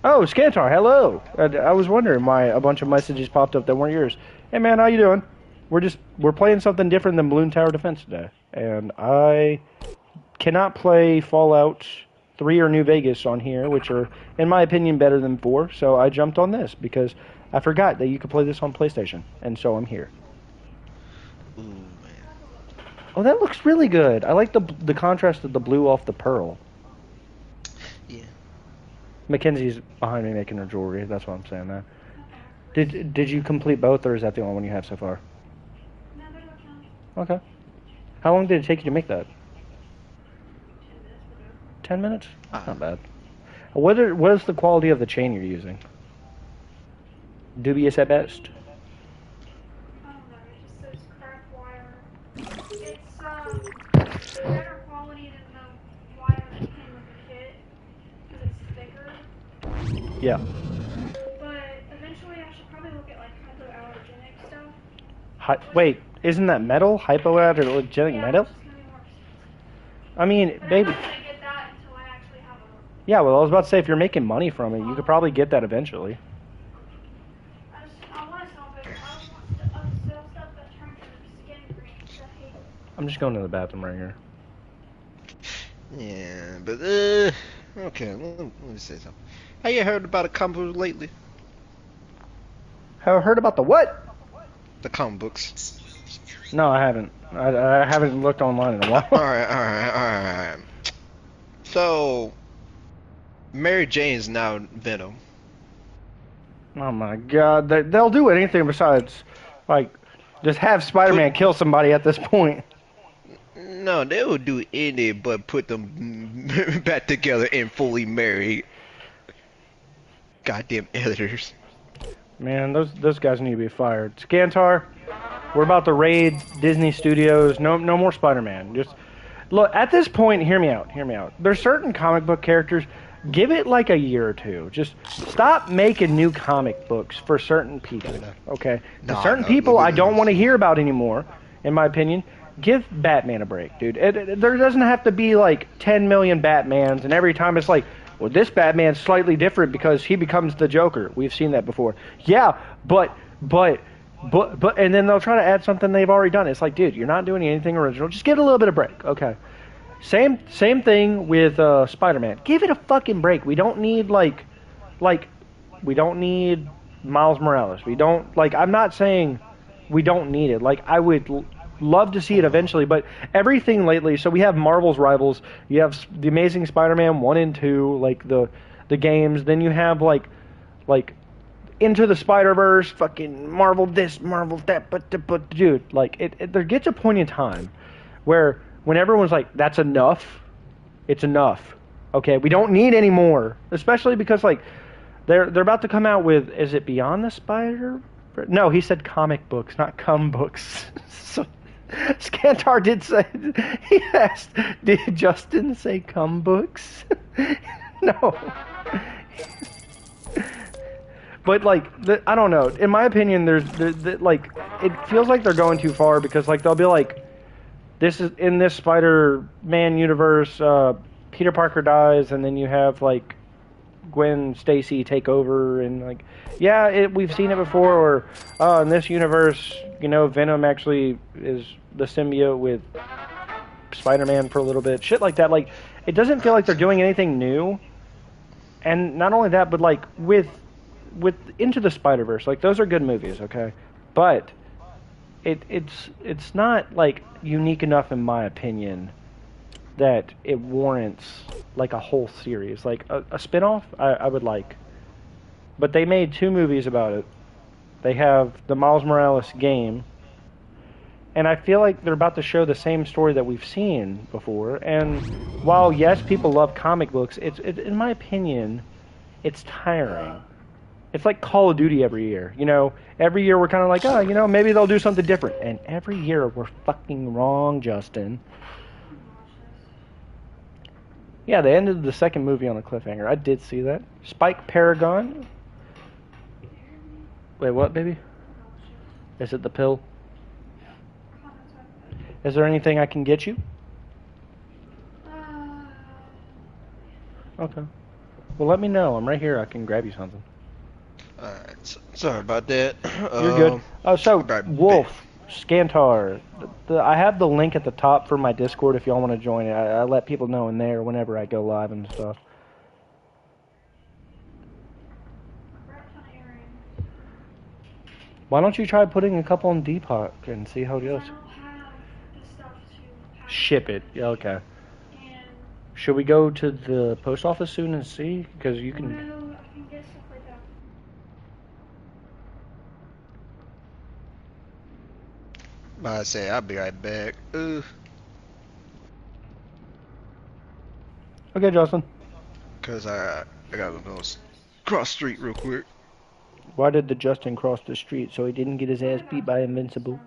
Oh, Scantar, hello! I was wondering why a bunch of messages popped up that weren't yours. Hey man, how you doing? We're playing something different than Balloon Tower Defense today. And I cannot play Fallout 3 or New Vegas on here, which are, in my opinion, better than 4. So I jumped on this because I forgot that you could play this on PlayStation. And so I'm here. Ooh, man. Oh, that looks really good. I like the contrast of the blue off the pearl. Yeah. Mackenzie's behind me making her jewelry. That's why I'm saying that. Did you complete both, or is that the only one you have so far? Okay. How long did it take you to make that? 10 minutes? That's not bad. What is the quality of the chain you're using? Dubious at best? I don't know, it just says crack wire. It's better quality than the wire that came with the kit, because it's thicker. Yeah. But eventually I should probably look at like hypoallergenic stuff. Wait, isn't that metal? Hypoallergenic Yeah, metal? it's just gonna be more expensive. I mean, But baby. I'm not gonna get that until I actually have a... Yeah, well, I was about to say, if you're making money from it, you could probably get that eventually. I want to sell it. I want to sell stuff that turns into skin green. I hate it. I'm just going to the bathroom right here. Yeah, but, okay, let me say something. Have you heard about a comic book lately? Have I heard about the what? The comic books. No, I haven't. I haven't looked online in a while. Alright. So, Mary Jane's now Venom. Oh my god, they'll do anything besides, like, just have Spider-Man kill somebody at this point. No, they would do anything but put them back together and fully marry. Goddamn editors. Man, those guys need to be fired. Scantar, we're about to raid Disney Studios. No more Spider-Man. Just look, at this point, hear me out. There's certain comic book characters, give it like a year or two. Just stop making new comic books for certain people, okay? Certain people I don't want to hear about anymore, in my opinion. Give Batman a break, dude. There doesn't have to be like 10 million Batmans, and every time it's like, well, this Batman's slightly different because he becomes the Joker. We've seen that before. Yeah, but, and then they'll try to add something they've already done. It's like, dude, you're not doing anything original. Just give it a little bit of break, okay? Same thing with Spider-Man. Give it a fucking break. We don't need we don't need Miles Morales. We don't I'm not saying we don't need it. Like, I would love to see it eventually, but everything lately. So we have Marvel's Rivals. You have the Amazing Spider-Man 1 and 2, like the games. Then you have like Into the Spider-Verse, fucking Marvel this, Marvel that. But dude, there gets a point in time where when everyone's like, that's enough, it's enough. Okay, we don't need any more. Especially because they're about to come out with, is it Beyond the Spider? No, he said comic books, not cum books. So Scantar did say, he asked, did Justin say cum books? No. But I don't know. In my opinion, it feels like they're going too far because they'll be like, this is in this Spider-Man universe. Peter Parker dies, and then you have Gwen Stacy take over and like, yeah, we've seen it before. Or in this universe, you know, Venom actually is the symbiote with Spider-Man for a little bit. Shit like that. Like, it doesn't feel like they're doing anything new. And not only that, but like with Into the Spider-Verse, like those are good movies, okay? But it's not like unique enough in my opinion that it warrants like a whole series. Like a spin-off I would like. But they made 2 movies about it. They have the Miles Morales game, and I feel like they're about to show the same story that we've seen before. And while yes, people love comic books, it's in my opinion, it's tiring. It's like Call of Duty every year. You know, every year we're kind of like, oh, you know, maybe they'll do something different. And every year we're fucking wrong, Justin. Yeah, they ended the second movie on a cliffhanger. I did see that. Spike Paragon. Wait, what, baby? Is it the pill? Is there anything I can get you? Okay. Well, let me know. I'm right here. I can grab you something. Alright, sorry about that. You're good. Oh, so, Wolf, Scantar, I have the link at the top for my Discord if y'all want to join it. I let people know in there whenever I go live and stuff. Why don't you try putting a couple on Depop and see how it goes? Ship it. Yeah, okay. Should we go to the post office soon and see? Because you can... No, I can get stuff like that. I say I'll be right back. Okay, Justin. Cause I gotta go cross street real quick. Why did the Justin cross the street so he didn't get his ass beat by Invincible?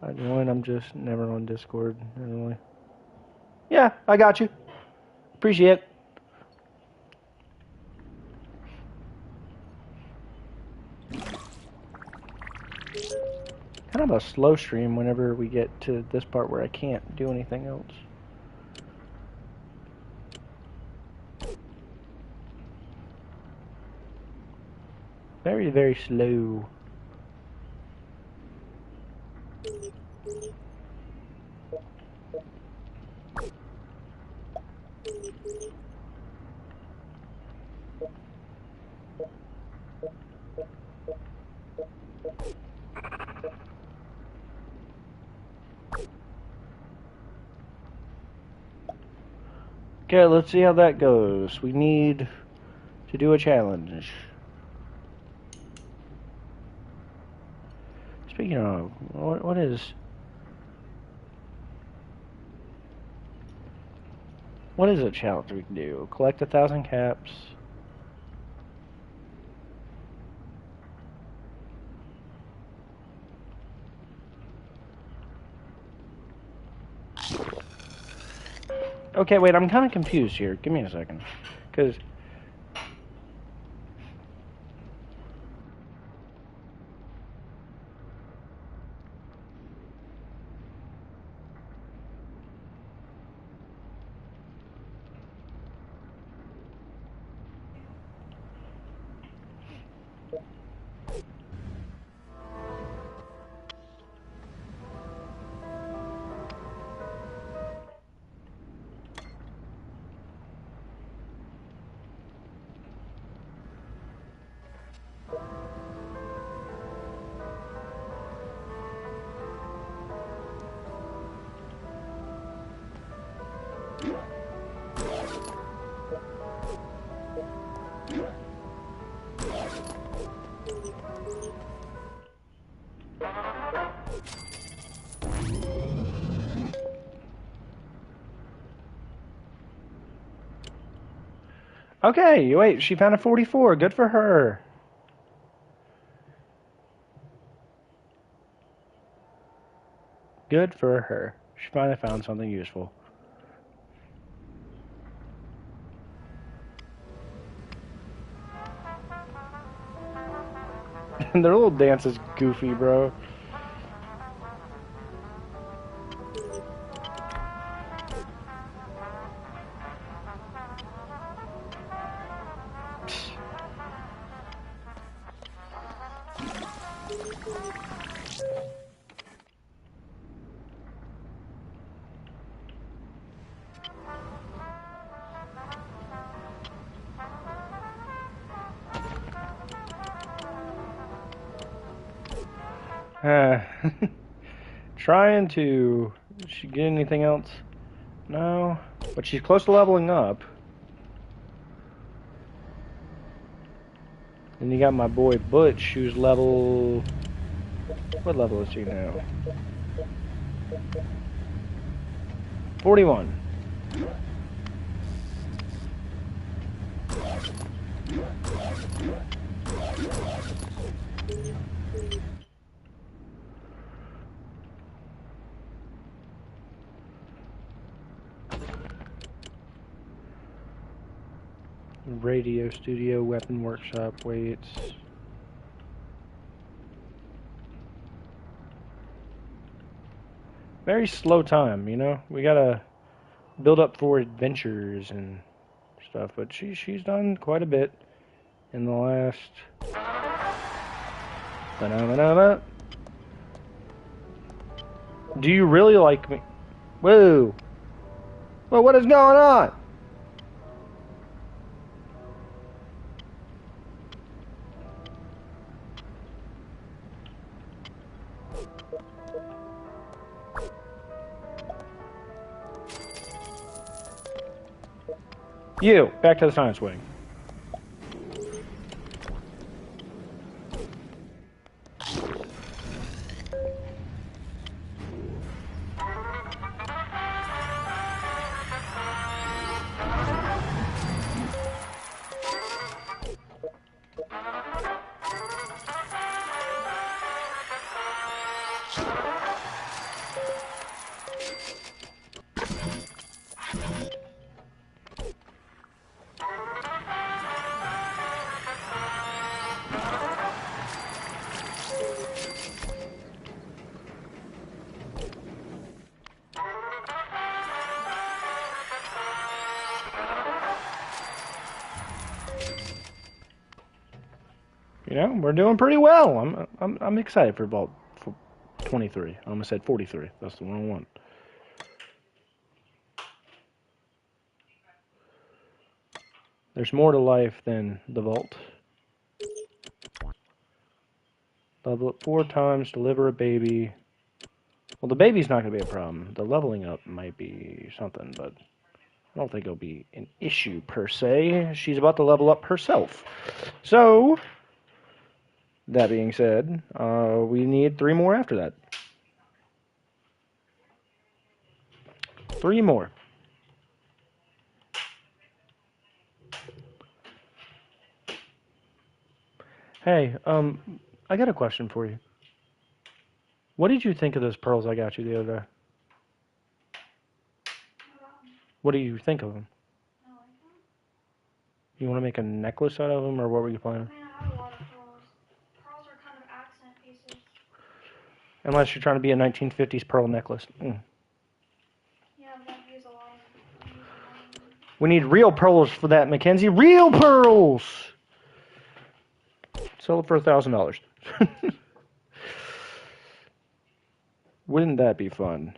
I joined, I'm just never on Discord, anyway. Yeah, I got you. Appreciate it. Kind of a slow stream whenever we get to this part where I can't do anything else. Very, very slow. Okay, let's see how that goes. We need to do a challenge. Speaking of, what is a challenge we can do? Collect 1,000 caps. Okay, wait, I'm kind of confused here. Give me a second. Because... Okay, wait, she found a 44. Good for her. Good for her. She finally found something useful. Their little dance is goofy, bro. Trying to... Did she get anything else? No. But she's close to leveling up. And you got my boy Butch, who's level... What level is he now? 41. Radio studio, weapon workshop, weights. Very slow time, you know? We gotta build up for adventures and stuff, but she's done quite a bit in the last... Ba-da-ba-da-ba. Do you really like me? Whoa! Well, what is going on? You, back to the science wing. You know, we're doing pretty well. I'm excited for Vault 23. I almost said 43. That's the wrong one. There's more to life than the Vault. Level up 4 times, deliver a baby. Well, the baby's not going to be a problem. The leveling up might be something, but I don't think it'll be an issue per se. She's about to level up herself. So... that being said, we need 3 more after that. 3 more. Hey, I got a question for you. What did you think of those pearls I got you the other day? What do you think of them? You want to make a necklace out of them, or what were you planning? Unless you're trying to be a 1950s pearl necklace. Yeah, that use a lot of... We need real pearls for that, Mackenzie. Real pearls! Sell it for $1,000. Wouldn't that be fun?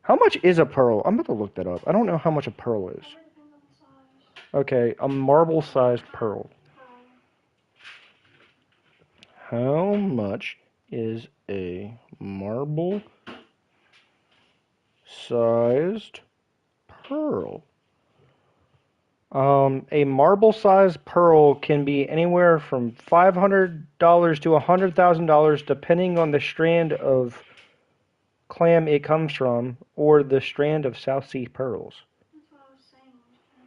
How much is a pearl? I'm about to look that up. I don't know how much a pearl is. Okay, a marble-sized pearl. How much is a marble-sized pearl? A marble-sized pearl can be anywhere from $500 to $100,000 depending on the strand of clam it comes from or the strand of South Sea pearls. That's what I was saying.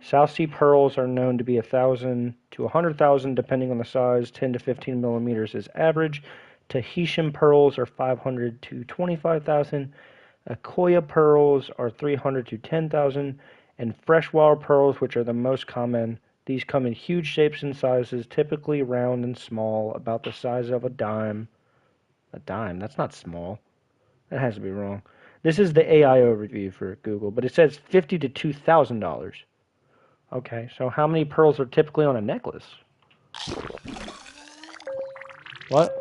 South Sea pearls are known to be 1,000 to 100,000 depending on the size. 10 to 15 millimeters is average. Tahitian pearls are 500 to 25,000. Akoya pearls are 300 to 10,000. And freshwater pearls, which are the most common. These come in huge shapes and sizes, typically round and small, about the size of a dime. A dime? That's not small. That has to be wrong. This is the AI overview for Google, but it says $50 to $2,000. Okay, so how many pearls are typically on a necklace? What?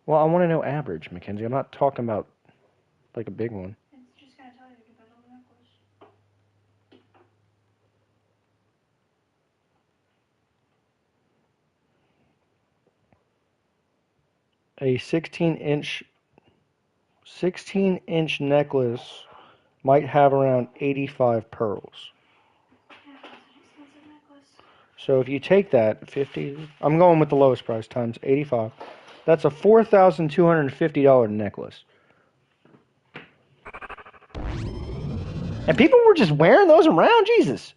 Well, I want to know average, Mackenzie. I'm not talking about like a big one. It's just gonna tell you to bundle the necklace. A 16-inch necklace might have around 85 pearls. Yeah, that's an expensive necklace. So if you take that 50, I'm going with the lowest price times 85. That's a $4,250 necklace. And people were just wearing those around, Jesus.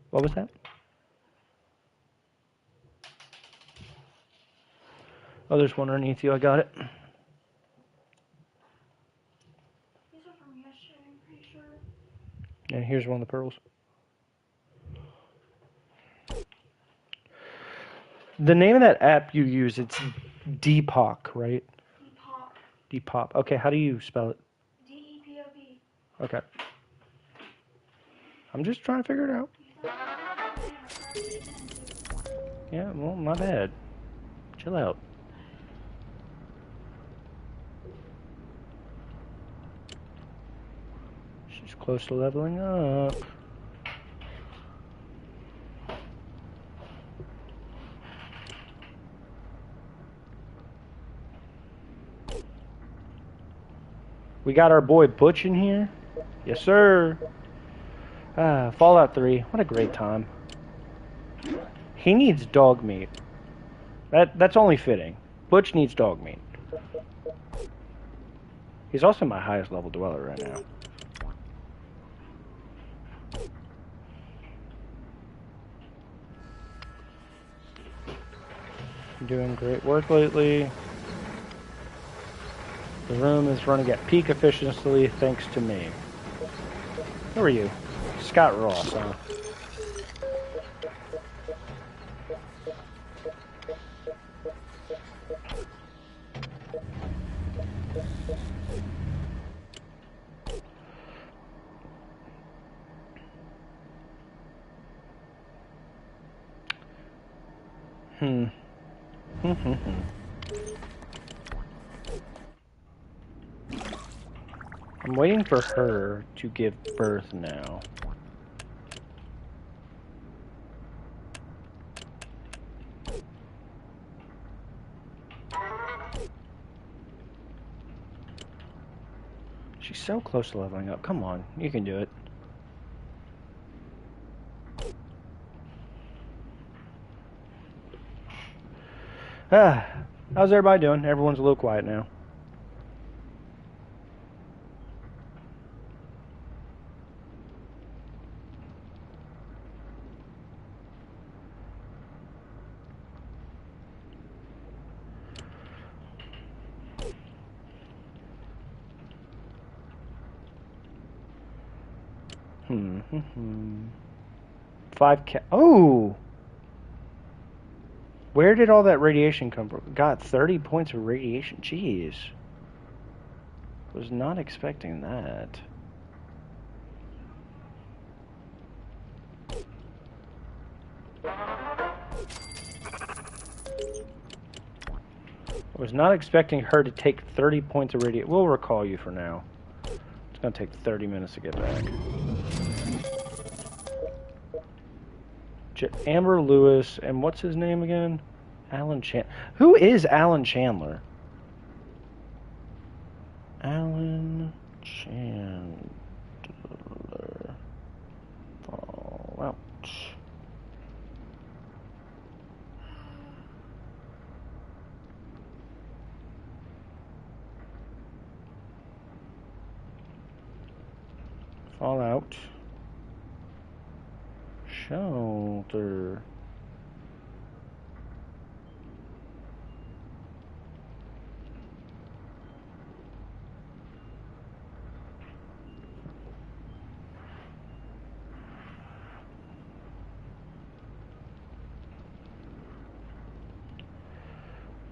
What was that? Oh, there's one underneath you. I got it. These are from yesterday, I'm pretty sure. And here's one of the pearls. The name of that app you use, it's Depop, right? Depop. Depop. Okay, how do you spell it? D-E-P-O-P. Okay. I'm just trying to figure it out. Yeah, well, my bad. Chill out. She's close to leveling up. We got our boy Butch in here. Yes, sir. Fallout 3. What a great time. He needs dog meat. That's only fitting. Butch needs dog meat. He's also my highest level dweller right now. Doing great work lately. The room is running at peak efficiency thanks to me. Who are you? Scott Ross, huh? I'm waiting for her to give birth now. She's so close to leveling up. Come on, you can do it. How's everybody doing? Everyone's a little quiet now. Oh! Where did all that radiation come from? Got 30 points of radiation. Jeez. Was not expecting that. I was not expecting her to take 30 points of radiation. We'll recall you for now. It's going to take 30 minutes to get back. Amber Lewis, and what's his name again? Alan Chandler. Who is Alan Chandler? Alan Chandler. Fallout. Fallout. Shelter.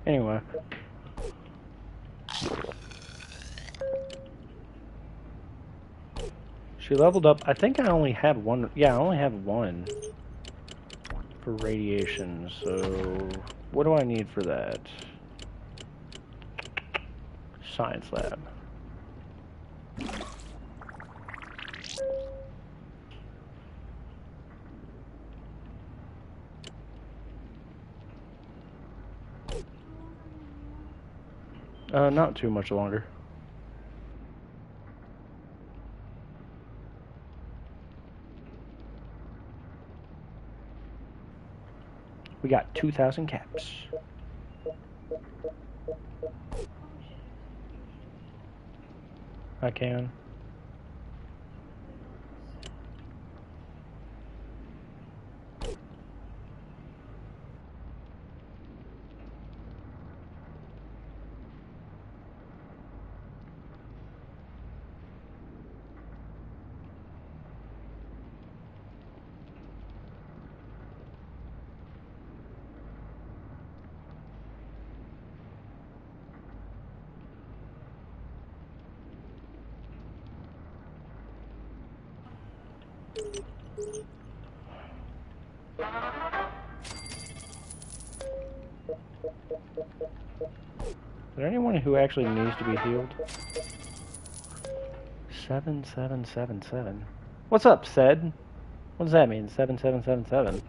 Anyway. She leveled up. I think I only have one. Yeah, I only have one for radiation. So, what do I need for that? Science lab. Not too much longer. We got 2,000 caps. I can. Is there anyone who actually needs to be healed? 7777. What's up, Sed? What does that mean? 7777.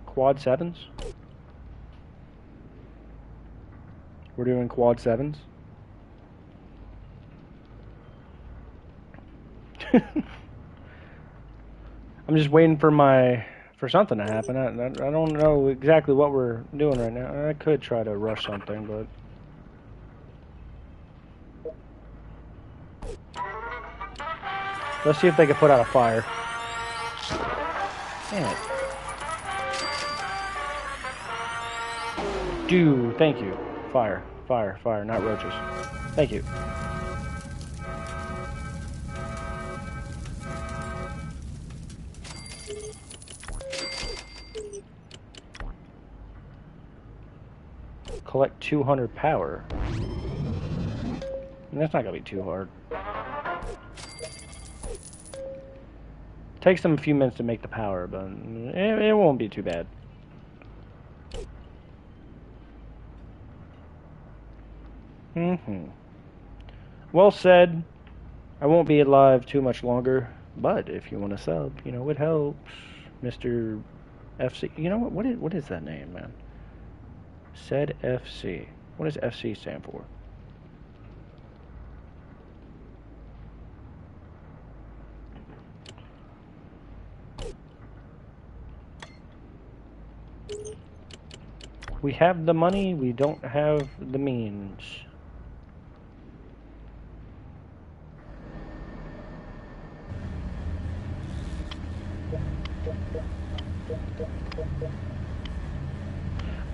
Quad sevens? We're doing quad sevens? I'm just waiting for something to happen. I don't know exactly what we're doing right now. I could try to rush something, but let's see if they can put out a fire. Damn it. Dude, thank you. Fire, fire, fire, not roaches. Thank you. Collect 200 power. And that's not gonna be too hard. Takes them a few minutes to make the power, but it won't be too bad. Well said. I won't be alive too much longer, but if you want to sub, you know, it helps. Mr. FC. You know what is that name, man? Said FC. What does FC stand for? We have the money, we don't have the means.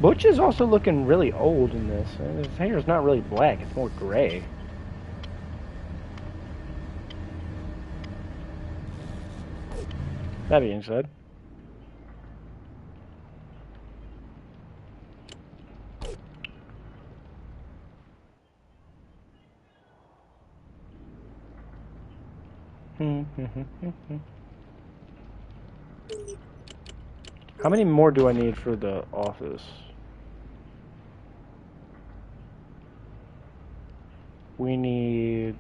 Butch is also looking really old in this. His hair is not really black, it's more gray. That being said. How many more do I need for the office? We need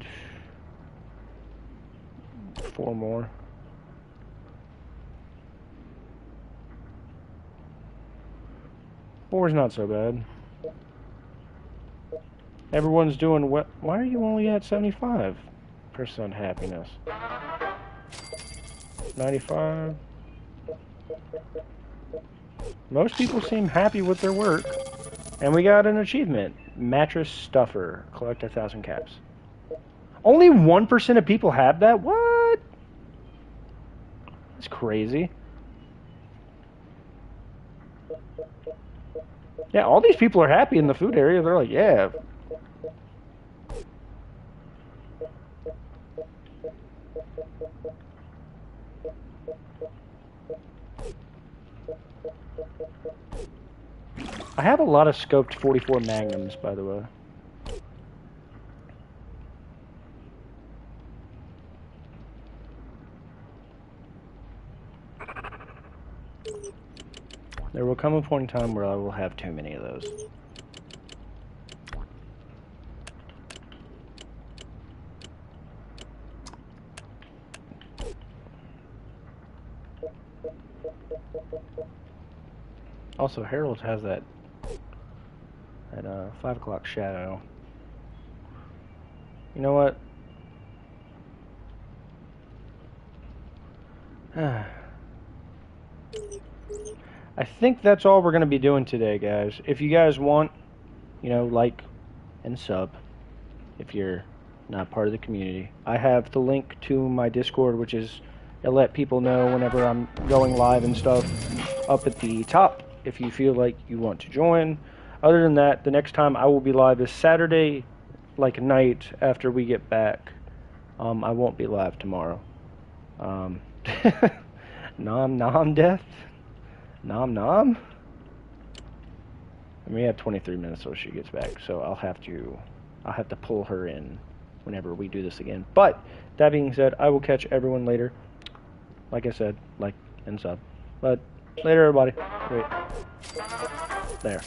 4 more. Four's not so bad. Everyone's doing what? Why are you only at 75% happiness? 95. Most people seem happy with their work. And we got an achievement. Mattress stuffer. Collect 1,000 caps. Only 1% of people have that? What? That's crazy. Yeah, all these people are happy in the food area. They're like, yeah. I have a lot of scoped 44 magnums, by the way. There will come a point in time where I will have too many of those. Also, Harold has that 5 o'clock shadow. You know what? I think that's all we're going to be doing today, guys. If you guys want, you know, like and sub if you're not part of the community. I have the link to my Discord, which is, it'll let people know whenever I'm going live and stuff up at the top if you feel like you want to join. Other than that, the next time I will be live is Saturday, like night after we get back. I won't be live tomorrow. Nom death? Nom? And we have 23 minutes till she gets back, so I'll have to pull her in whenever we do this again. But that being said, I will catch everyone later. Like I said, like and sub. But later, everybody. Wait. There.